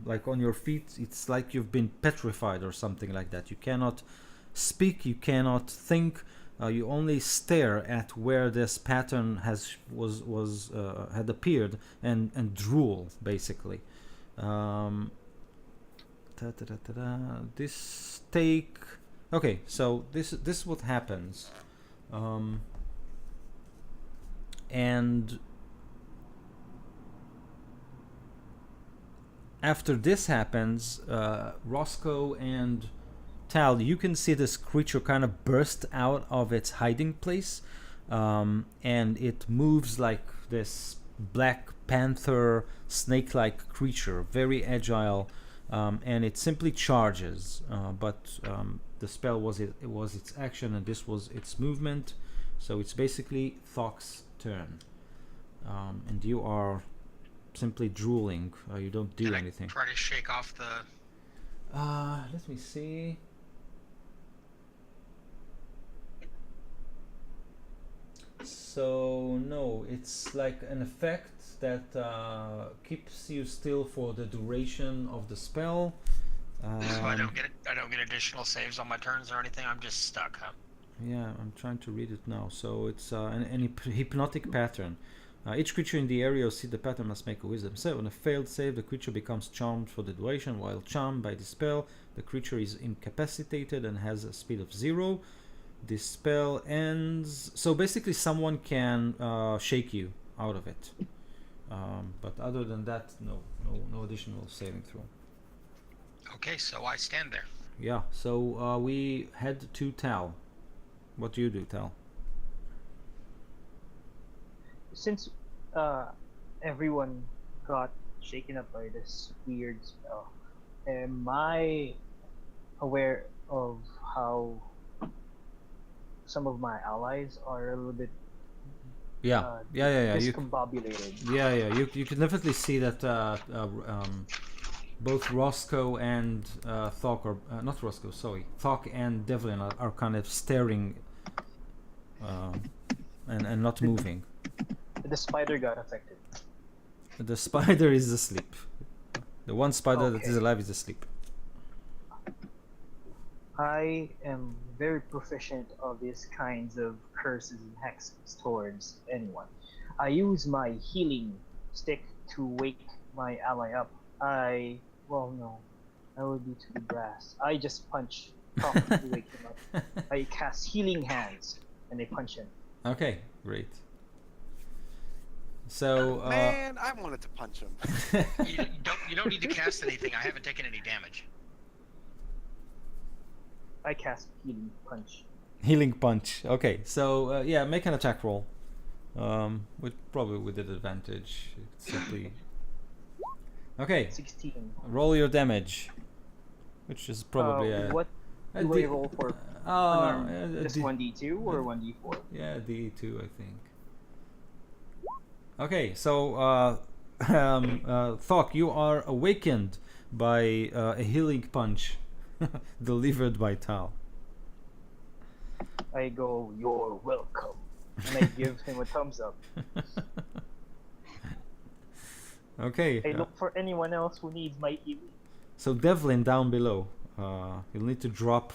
like on your feet. It's like you've been petrified or something like that. You cannot speak, you cannot think. You only stare at where this pattern had appeared and drool basically. This take. Okay, so this is what happens. And after this happens, Roscoe and Tal, you can see this creature kind of burst out of its hiding place, and it moves like this black panther snake-like creature, very agile, and it simply charges. But the spell was its action, and this was its movement. So it's basically Thokk's turn, and you are simply drooling. You don't do anything. Try to shake off the. Let me see. So no, it's like an effect that keeps you still for the duration of the spell. So I don't get additional saves on my turns or anything. I'm just stuck, huh? Yeah, I'm trying to read it now. So it's an hypnotic pattern. Each creature in the area who see the pattern must make a wisdom save. On a failed save, the creature becomes charmed for the duration. While charmed by the spell, the creature is incapacitated and has a speed of 0. This spell ends. So basically, someone can shake you out of it. But other than that, no additional saving throw. Okay, so I stand there. Yeah. So we head to Tal. What do you do, Tal? Since everyone got shaken up by this weird spell, am I aware of how some of my allies are a little bit Yeah. discombobulated? You can definitely see that both Roscoe and Thokk, or not Roscoe, sorry, Thokk and Devlin are kind of staring and not moving. The spider got affected. The spider is asleep. The one spider that is Okay. alive is asleep. I am very proficient of these kinds of curses and hexes towards anyone. I use my healing stick to wake my ally up. Well, no, I would be too brass. I just punch Thokk to wake him up. I cast healing hands and I punch him. Okay, great. So, Man, I wanted to punch him. You don't need to cast anything. I haven't taken any damage. I cast healing punch. healing punch. Okay, so yeah, make an attack roll. Probably with an advantage. It's simply. Okay, 16. roll your damage, which is probably a. What a do D- I roll for? Just D- 1d2 or 1d4? Yeah, D2, I think. Okay, so Thokk, you are awakened by a healing punch delivered by Tal. I go, "You're welcome," and I give him a thumbs up. Okay. I look for anyone else who needs my healing. So Devlin down below, you'll need to drop.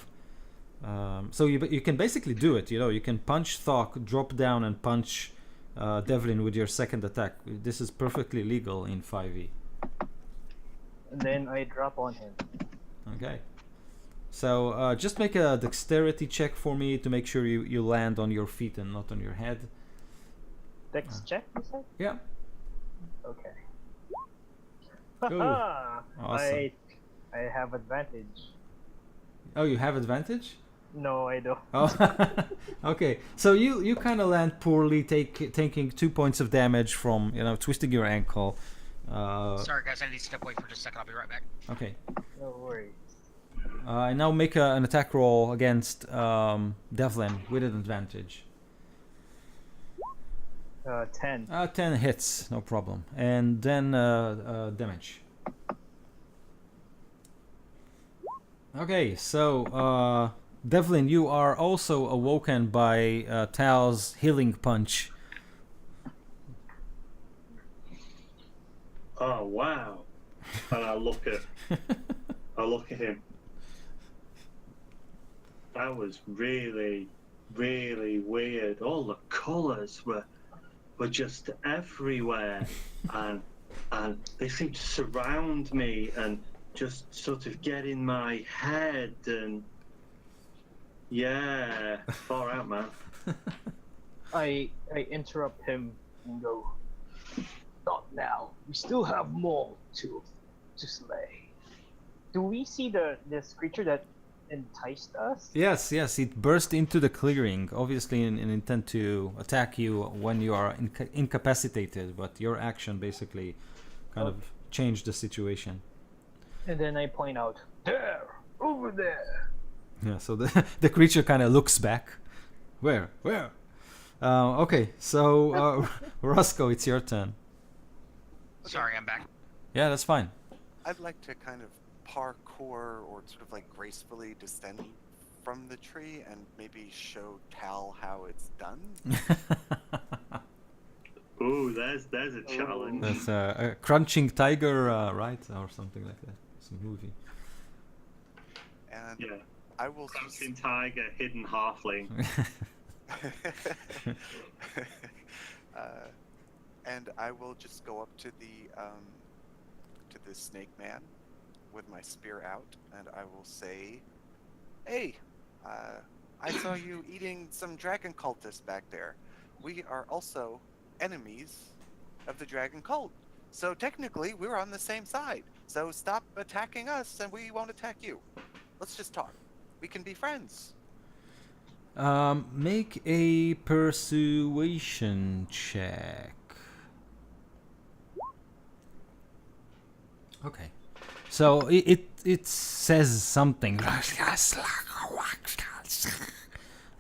So you can basically do it. You know, you can punch Thokk, drop down, and punch Devlin with your second attack. This is perfectly legal in 5e. And then I drop on him. Okay. So just make a dexterity check for me to make sure you land on your feet and not on your head. Dex check, you said? Yeah. Okay. Cool. Haha! Awesome. I have advantage. Oh, you have advantage? No, I don't. Oh, okay. So you kind of land poorly, taking 2 points of damage from twisting your ankle. Sorry, guys, I need to step away for just a second. I'll be right back. Okay. No worries. And now make an attack roll against Devlin with an advantage. 10. 10 hits, no problem. And then damage. Okay, so Devlin, you are also awoken by Tal's healing punch. Oh wow! And I look at him. That was really, really weird. All the colours were just everywhere, and they seemed to surround me and just sort of get in my head, and yeah, far out, man. I interrupt him and go, "Not now. We still have more to slay." Do we see this creature that enticed us? Yes, it burst into the clearing, obviously in intent to attack you when you are incapacitated, but your action basically kind of changed the situation. And then I point out, "There, over there." Yeah, so the creature kind of looks back. Where? Okay, so Roscoe, it's your turn. Sorry, I'm back. Yeah, that's fine. I'd like to kind of parkour or sort of like gracefully descend from the tree and maybe show Tal how it's done. Ooh, there's a challenge. That's a crunching tiger, right, or something like that. It's a movie. And Yeah, I will Crouching Tiger, Hidden Halfling. and I will just go up to the snake man with my spear out, and I will say, "Hey, I saw you eating some dragon cultists back there. We are also enemies of the dragon cult. So technically, we're on the same side. So stop attacking us, and we won't attack you. Let's just talk. We can be friends." Make a persuasion check. Okay. So it says something,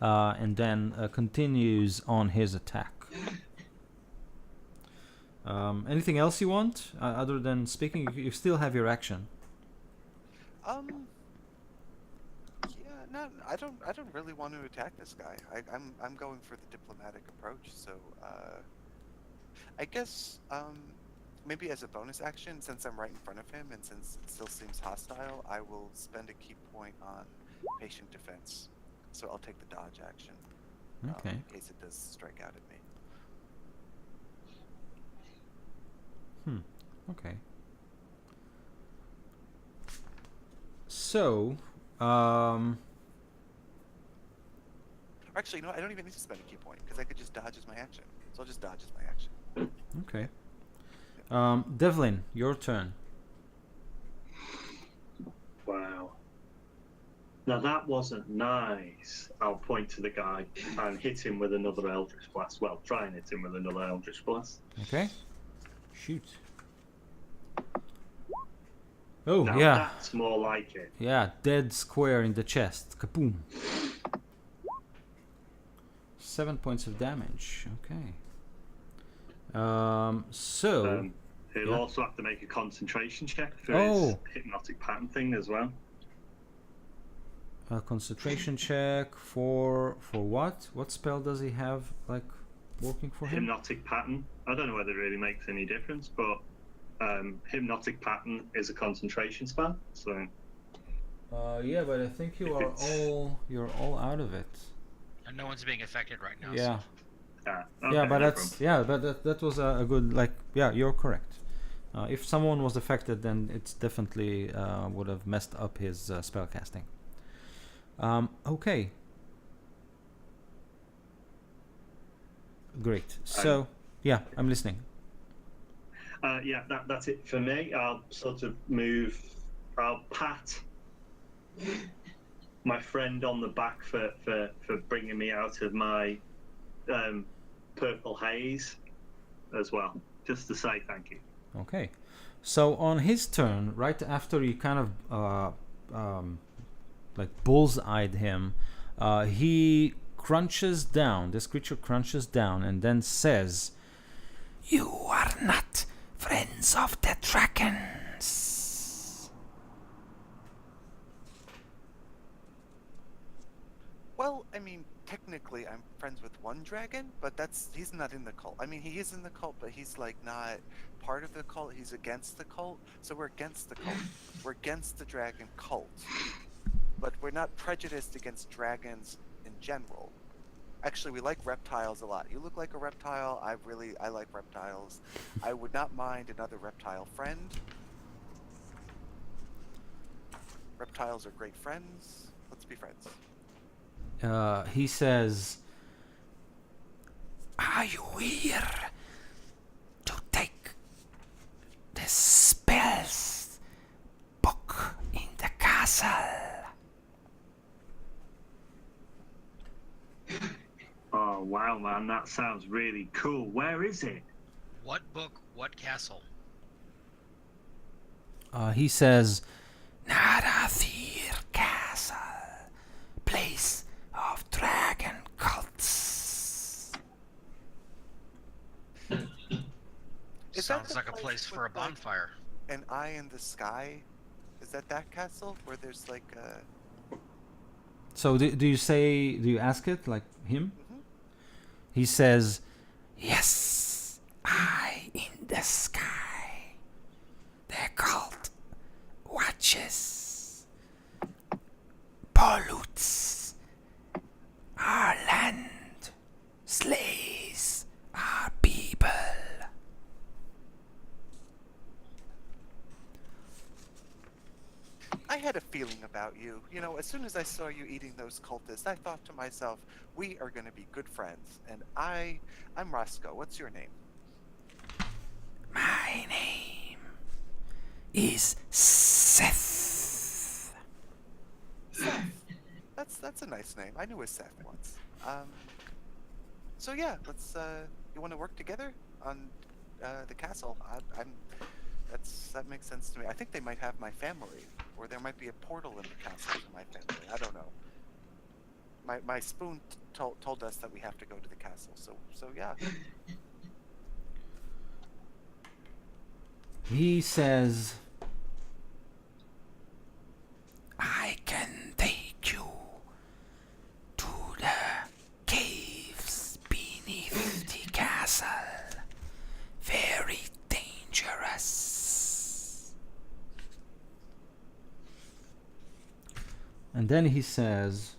and then continues on his attack. Anything else you want other than speaking? You still have your action. Yeah, no, I don't really want to attack this guy. I'm going for the diplomatic approach. So, I guess maybe as a bonus action, since I'm right in front of him and since it still seems hostile, I will spend a key point on patient defense. So I'll take the dodge action. Okay. In case it does strike out at me. Okay. So, Actually, you know what? I don't even need to spend a key point because I could just dodge as my action. So I'll just dodge as my action. okay. Devlin, your turn. Wow. Now that wasn't nice. I'll point to the guy and hit him with another Eldritch Blast. Well, try and hit him with another Eldritch Blast. Okay. Shoot. Oh, Now yeah. that's more like it. Yeah, dead square in the chest. Kaboom. 7 points of damage. Okay. So... He'll yeah. also have to make a concentration check for Oh. his hypnotic pattern thing as well. A concentration check for what? What spell does he have, like, working for him? Hypnotic pattern. I don't know whether it really makes any difference, but hypnotic pattern is a concentration spell. So Yeah, but I think If it's- you're all out of it. And no one's being affected right now. Yeah. yeah, Yeah, okay, but no that's that was a good, like, yeah, you're correct. If someone was affected, then it's definitely would have messed up his spell casting. Okay. Great. So, yeah, I'm listening. Yeah, that's it for me. I'll sort of move. I'll pat my friend on the back for bringing me out of my purple haze as well, just to say thank you. Okay. So on his turn, right after you kind of like bull's-eyed him, he crunches down. This creature crunches down and then says, "You are not friends of the dragons." Well, I mean, technically I'm friends with one dragon, but he's not in the cult. I mean, he is in the cult, but he's like not part of the cult. He's against the cult, so we're against the cult. We're against the dragon cult, but we're not prejudiced against dragons in general. Actually, we like reptiles a lot. You look like a reptile. I like reptiles. I would not mind another reptile friend. Reptiles are great friends. Let's be friends. He says, "Are you here to take the spells book in the castle?" Oh wow, man, that sounds really cool. Where is it? What book? What castle? He says, "Narathir Castle, place of dragon cults." Is that Sounds the like a place for a with, like, bonfire. An eye in the sky? Is that castle where there's like a... So do you ask it like him? Mhm. He says, "Yes, eye in the sky. The cult watches, pollutes our land, slays our people." I had a feeling about you. You know, as soon as I saw you eating those cultists, I thought to myself, we are going to be good friends. And I'm Roscoe. What's your name? My name is Seth. Seth. That's a nice name. I knew a Seth once. So yeah, let's. You want to work together on the castle? That makes sense to me. I think they might have my family, or there might be a portal in the castle for my family. I don't know. My spoon told us that we have to go to the castle. So yeah. He says, "I can take you to the caves beneath the castle. Very dangerous and then he says,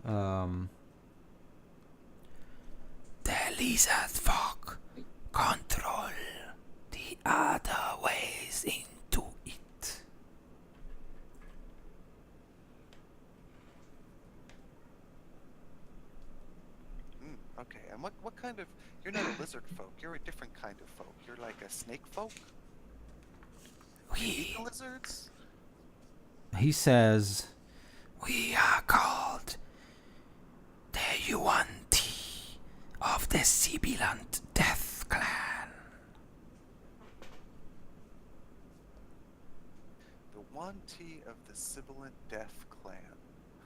"The lizard folk control the other ways into it." Okay, and what kind of... You're not a lizard folk, you're a different kind of folk. You're like a snake folk? You eat the lizards? He says, "We are called the Yuan-Ti of the Sibilant Death Clan." The Yuan-Ti of the Sibilant Death Clan.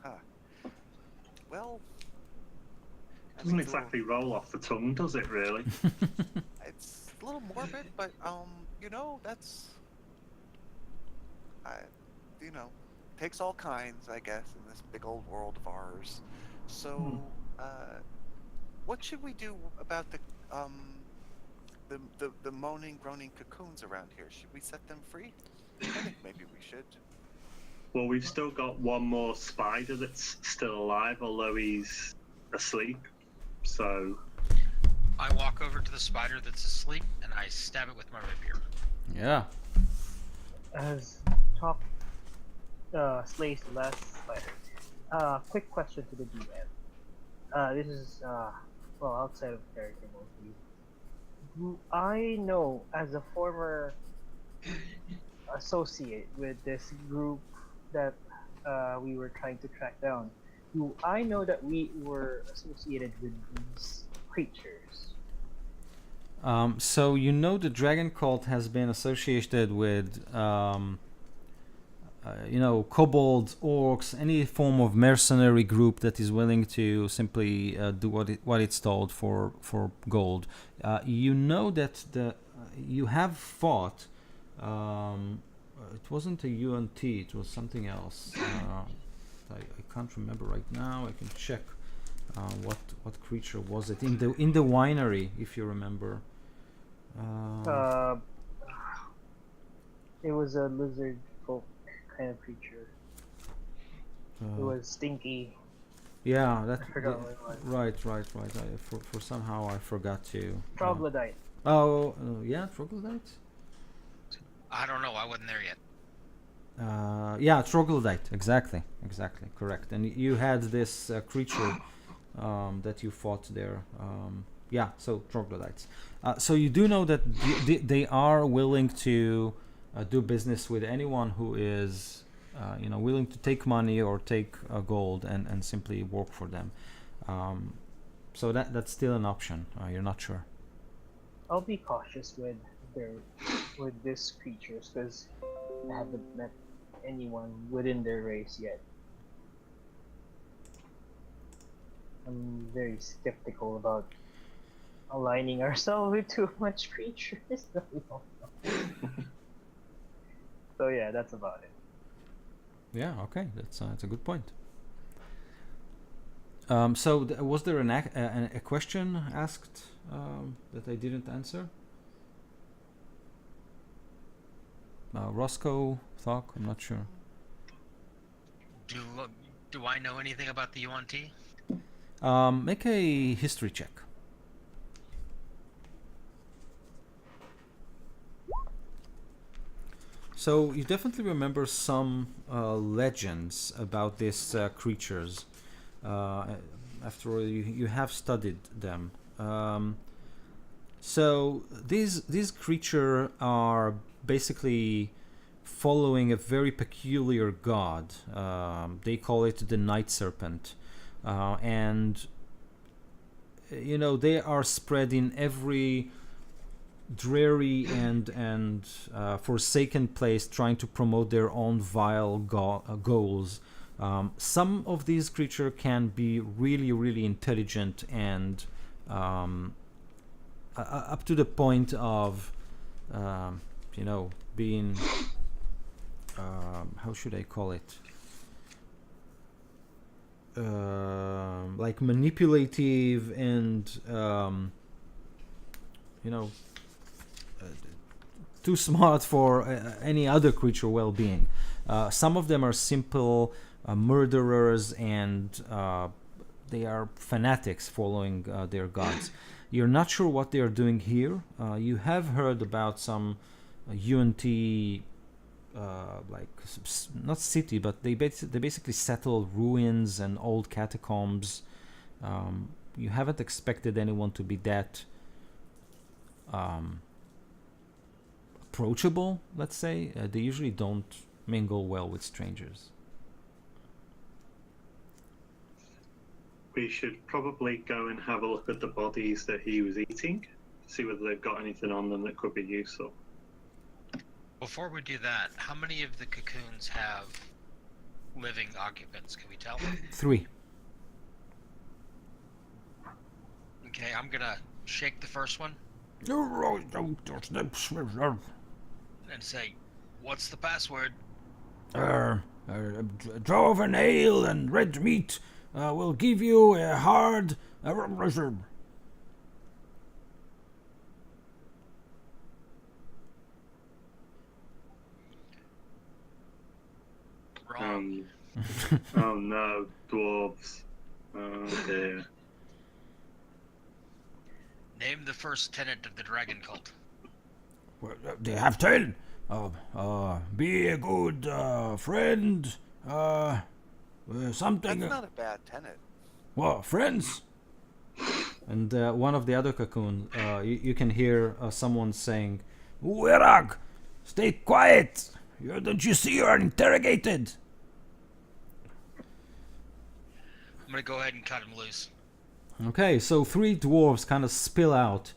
Huh. Well... I Doesn't mean, it's a exactly roll off the tongue, does it? Really? it's a little morbid, but, you know, that's... you know, takes all kinds, I guess, in this big old world of ours. So, what should we do about the moaning, groaning cocoons around here? Should we set them free? I think maybe we should. Well, we've still got one more spider that's still alive, although he's asleep. So, I walk over to the spider that's asleep and I stab it with my rapier. Yeah. As Thokk slays the last spider. Quick question to the DM. This is well, outside of character mostly. Do I know, as a former associate with this group that we were trying to track down, do I know that we were associated with these creatures? So you know the dragon cult has been associated with, kobolds, orcs, any form of mercenary group that is willing to simply do what it's told for gold. You know that you have fought. It wasn't a UNT. It was something else. I can't remember right now. I can check. What creature was it in the winery, if you remember? It was a lizard folk kind of creature. It was stinky. Yeah, that. I forgot what it was. Right. For somehow I forgot to. Troglodyte. Yeah, troglodyte. I don't know, I wasn't there yet. Yeah, troglodyte. Exactly, correct. And you had this creature that you fought there. Yeah, so troglodytes. So you do know that they are willing to do business with anyone who is, willing to take money or take gold and simply work for them. So that's still an option. You're not sure. I'll be cautious with these creatures because I haven't met anyone within their race yet. I'm very skeptical about aligning ourselves with too much creatures. So yeah, that's about it. Yeah, okay, that's a good point. So was there a question asked that I didn't answer? Roscoe, Thokk, I'm not sure. Do I know anything about the UNT? Make a history check. So you definitely remember some legends about these creatures. After all, you have studied them. So these creatures are basically following a very peculiar god. They call it the Night Serpent, and they are spread in every dreary and forsaken place, trying to promote their own vile goals. Some of these creatures can be really, really intelligent and up to the point of being how should I call it, like manipulative and too smart for any other creature well-being. Some of them are simple murderers, and they are fanatics following their gods. You're not sure what they are doing here. You have heard about some UNT, not city, but they basically settle ruins and old catacombs. You haven't expected anyone to be that approachable, let's say. They usually don't mingle well with strangers. We should probably go and have a look at the bodies that he was eating, see whether they've got anything on them that could be useful. Before we do that, how many of the cocoons have living occupants? Can we tell? 3. Okay, I'm gonna shake the first one and say, "What's the password?" Dwarven ale and red meat will give you a hard reserve. Wrong. Oh no, dwarves. Oh dear. Name the first tenet of the dragon cult. Well, they have 10. Be a good friend. Something. That's not a bad tenet. Well, friends. And one of the other cocoon, you can hear someone saying, "Werag, stay quiet. Don't you see you are interrogated?" I'm gonna go ahead and cut him loose. Okay, so 3 dwarves kind of spill out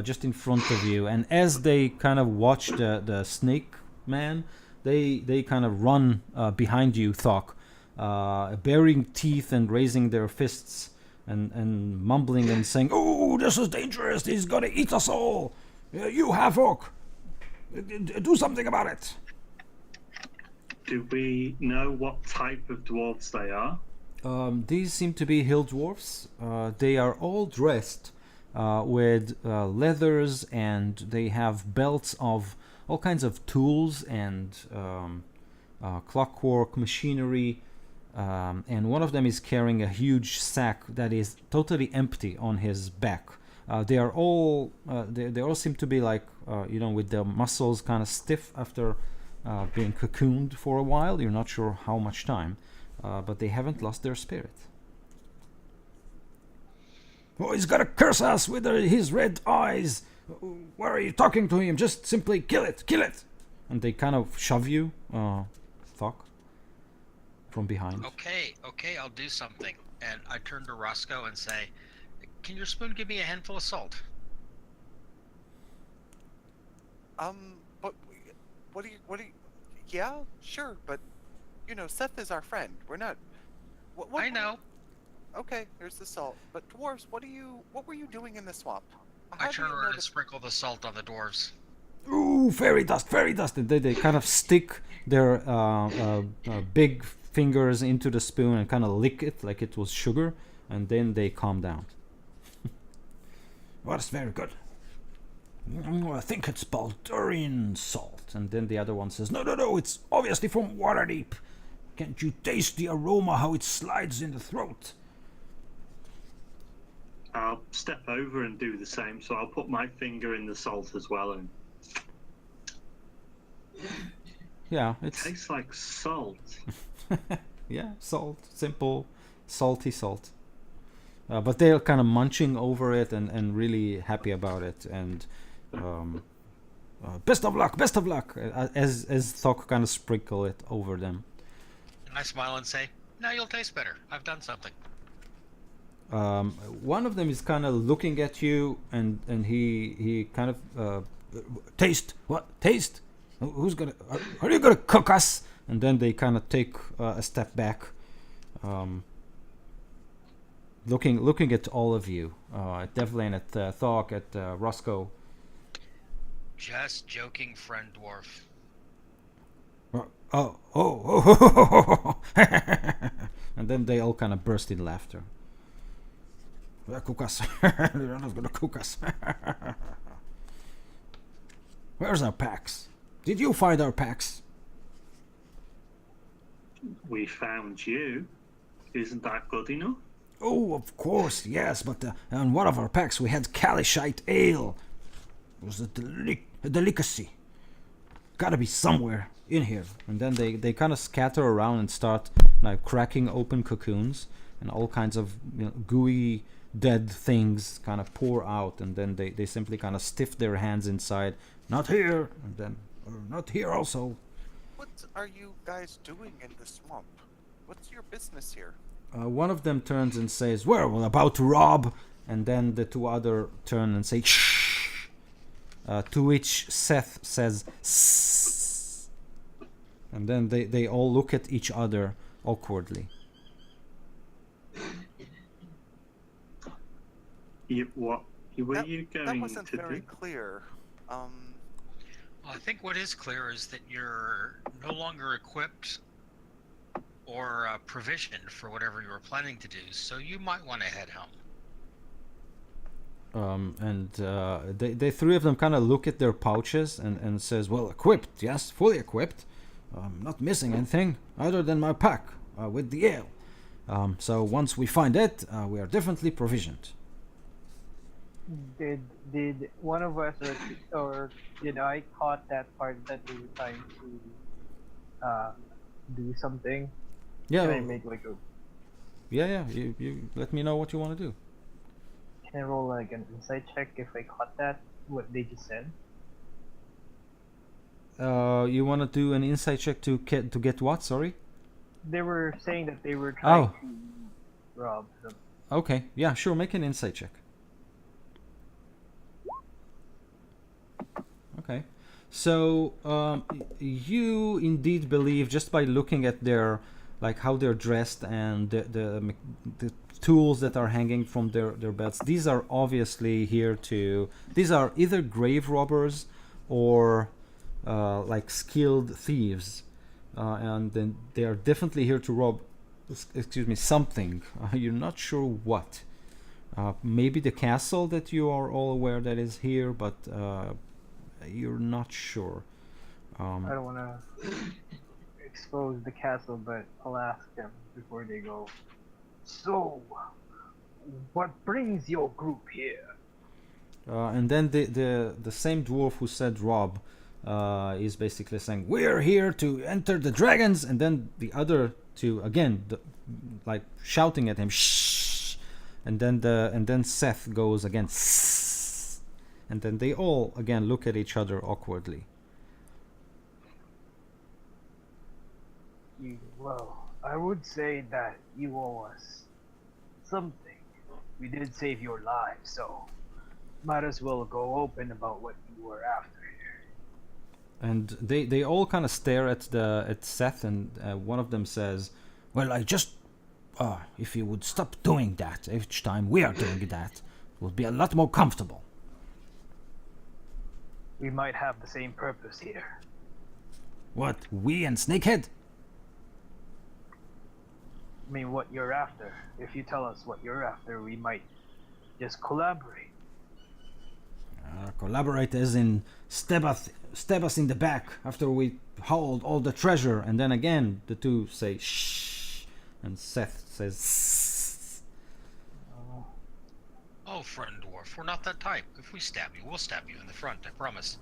just in front of you, and as they kind of watch the snake man, they kind of run behind you, Thokk, baring teeth and raising their fists and mumbling and saying, "Oh, this is dangerous! He's gonna eat us all! You Half-orc, do something about it!" Do we know what type of dwarves they are? These seem to be hill dwarfs. They are all dressed with leathers, and they have belts of all kinds of tools and clockwork machinery. And one of them is carrying a huge sack that is totally empty on his back. They are all they all seem to be like with their muscles kind of stiff after being cocooned for a while. You're not sure how much time. But they haven't lost their spirit. "Oh, he's gonna curse us with his red eyes! Why are you talking to him? Just simply kill it! Kill it!" And they kind of shove you, Thokk, from behind. Okay, I'll do something. And I turn to Roscoe and say, "Can your spoon give me a handful of salt?" But what do you? Yeah, sure, but Seth is our friend. We're not. What I know. Okay, here's the salt. But dwarves, what were you doing in the swamp? I turn around and sprinkle the salt on the dwarves. Ooh, fairy dust, fairy dust! And they kind of stick their big fingers into the spoon and kind of lick it like it was sugar, and then they calm down. Well, that's very good. I think it's Baldurian salt. And then the other one says, No, it's obviously from Waterdeep. Can't you taste the aroma, how it slides in the throat? I'll step over and do the same, so I'll put my finger in the salt as well, and Yeah, it it's tastes like salt. yeah, salt, simple, salty salt. But they're kind of munching over it and really happy about it. And best of luck, as Thokk kind of sprinkle it over them. And I smile and say, "Now you'll taste better. I've done something." One of them is kind of looking at you, and he kind of taste. What taste? Who's gonna? Are you gonna cook us? And then they kind of take a step back, looking at all of you, at Devlin, at Thokk, at Roscoe. Just joking, friend dwarf. Oh. And then they all kind of burst in laughter. Cook us. They're not gonna cook us. Where's our packs? Did you find our packs? We found you. Isn't that good enough? Oh, of course, yes, but on one of our packs we had Calishite ale. It was a delicacy. Gotta be somewhere in here. And then they kind of scatter around and start like cracking open cocoons, and all kinds of gooey, dead things kind of pour out, and then they simply kind of stiff their hands inside. Not here, and then not here also. What are you guys doing in the swamp? What's your business here? One of them turns and says, we're about to rob. And then the two other turn and say, shh. To which Seth says, sss. And then they all look at each other awkwardly. What were you That going wasn't to very do? clear. Well, I think what is clear is that you're no longer equipped or provisioned for whatever you were planning to do, so you might want to head home. They three of them kind of look at their pouches and says, well, equipped, yes, fully equipped. Not missing anything other than my pack with the ale. So once we find it, we are definitely provisioned. Did one of us or did I caught that part that they were trying to do something? Yeah, Can I make like a yeah. You let me know what you want to do. Can I roll like an insight check if I caught that? What they just said? You want to do an insight check to get what? Sorry. They were saying that they were trying Oh. to rob them. Okay. Yeah. Sure. Make an insight check. Okay. So you indeed believe, just by looking at their, like how they're dressed and the tools that are hanging from their belts, these are obviously here to, these are either grave robbers or like skilled thieves, and then they are definitely here to rob, excuse me, something. You're not sure what. Maybe the castle that you are all aware that is here, but you're not sure. I don't want to expose the castle, but I'll ask them before they go. So, what brings your group here? And then the same dwarf who said rob is basically saying, we're here to enter the dragons, and then the other two again like shouting at him, shh, and then Seth goes again, sss. And then they all again look at each other awkwardly. Well, I would say that you owe us something. We did save your lives, so might as well go open about what you were after here. And they all kind of stare at Seth, and one of them says, well, I just if you would stop doing that each time we are doing that, it would be a lot more comfortable. We might have the same purpose here. What, we and Snakehead? I mean, what you're after. If you tell us what you're after, we might just collaborate. Collaborate as in stab us in the back after we hold all the treasure, and then again the two say shh, and Seth says sss. Oh, friend dwarf, we're not that type. If we stab you, we'll stab you in the front, I promise.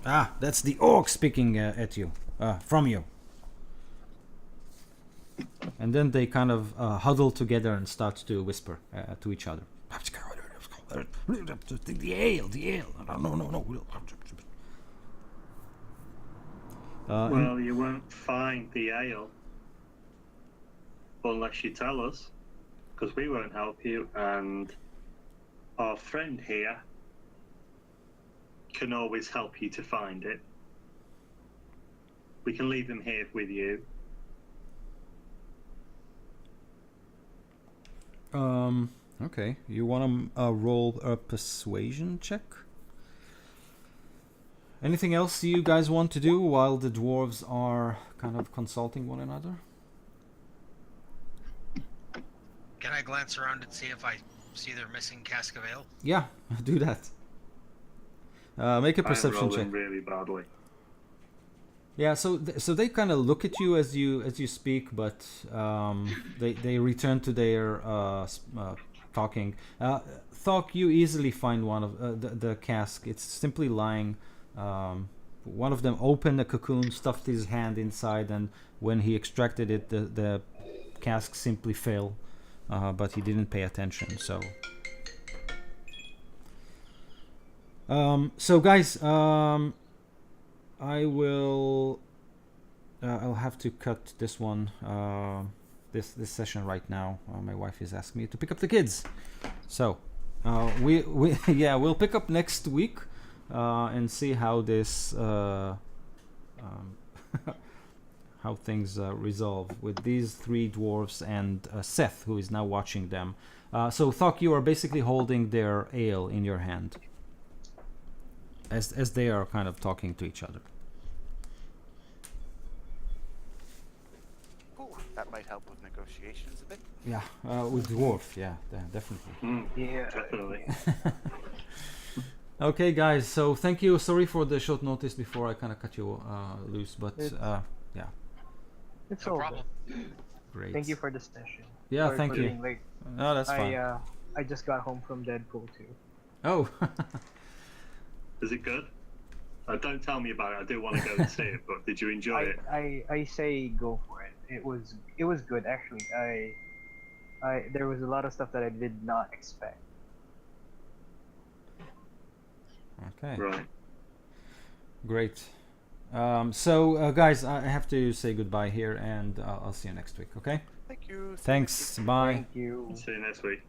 That's the orc speaking at you, from you. And then they kind of huddle together and start to whisper to each other. The ale. No. Well, you won't find the ale unless you tell us, because we won't help you, and our friend here can always help you to find it. We can leave him here with you. Okay. You want to roll a persuasion check? Anything else you guys want to do while the dwarves are kind of consulting one another? Can I glance around and see if I see their missing cask of ale? Yeah, do that. Make a perception I'm check. rolling really badly. Yeah, so so they kind of look at you as you speak, but they return to their talking. Thokk, you easily find one of the cask. It's simply lying. One of them opened the cocoon, stuffed his hand inside, and when he extracted it, the cask simply fell. But he didn't pay attention. So guys, I will. I'll have to cut this one. This session right now. My wife is asking me to pick up the kids. So we yeah, we'll pick up next week and see how this how things resolve with these 3 dwarves and Seth, who is now watching them. So Thokk, you are basically holding their ale in your hand as they are kind of talking to each other. Cool. That might help with negotiations a bit. Yeah, with dwarf, yeah, definitely. Yeah. Definitely. Okay, guys. So thank you. Sorry for the short notice before I kind of cut you loose, but yeah, It's No all problem. good. great. Thank you for the session. Yeah, Sorry thank for you. being late. No, that's fine. I just got home from Deadpool too. Oh, Is it good? Don't tell me about it. I do want to go and see it, but did you enjoy it? I say go for it. It was good actually. There was a lot of stuff that I did not expect. okay, Right. great. So guys, I have to say goodbye here, and I'll see you next week. Okay. Thank you. Thanks. Bye. Thank you. See you next week.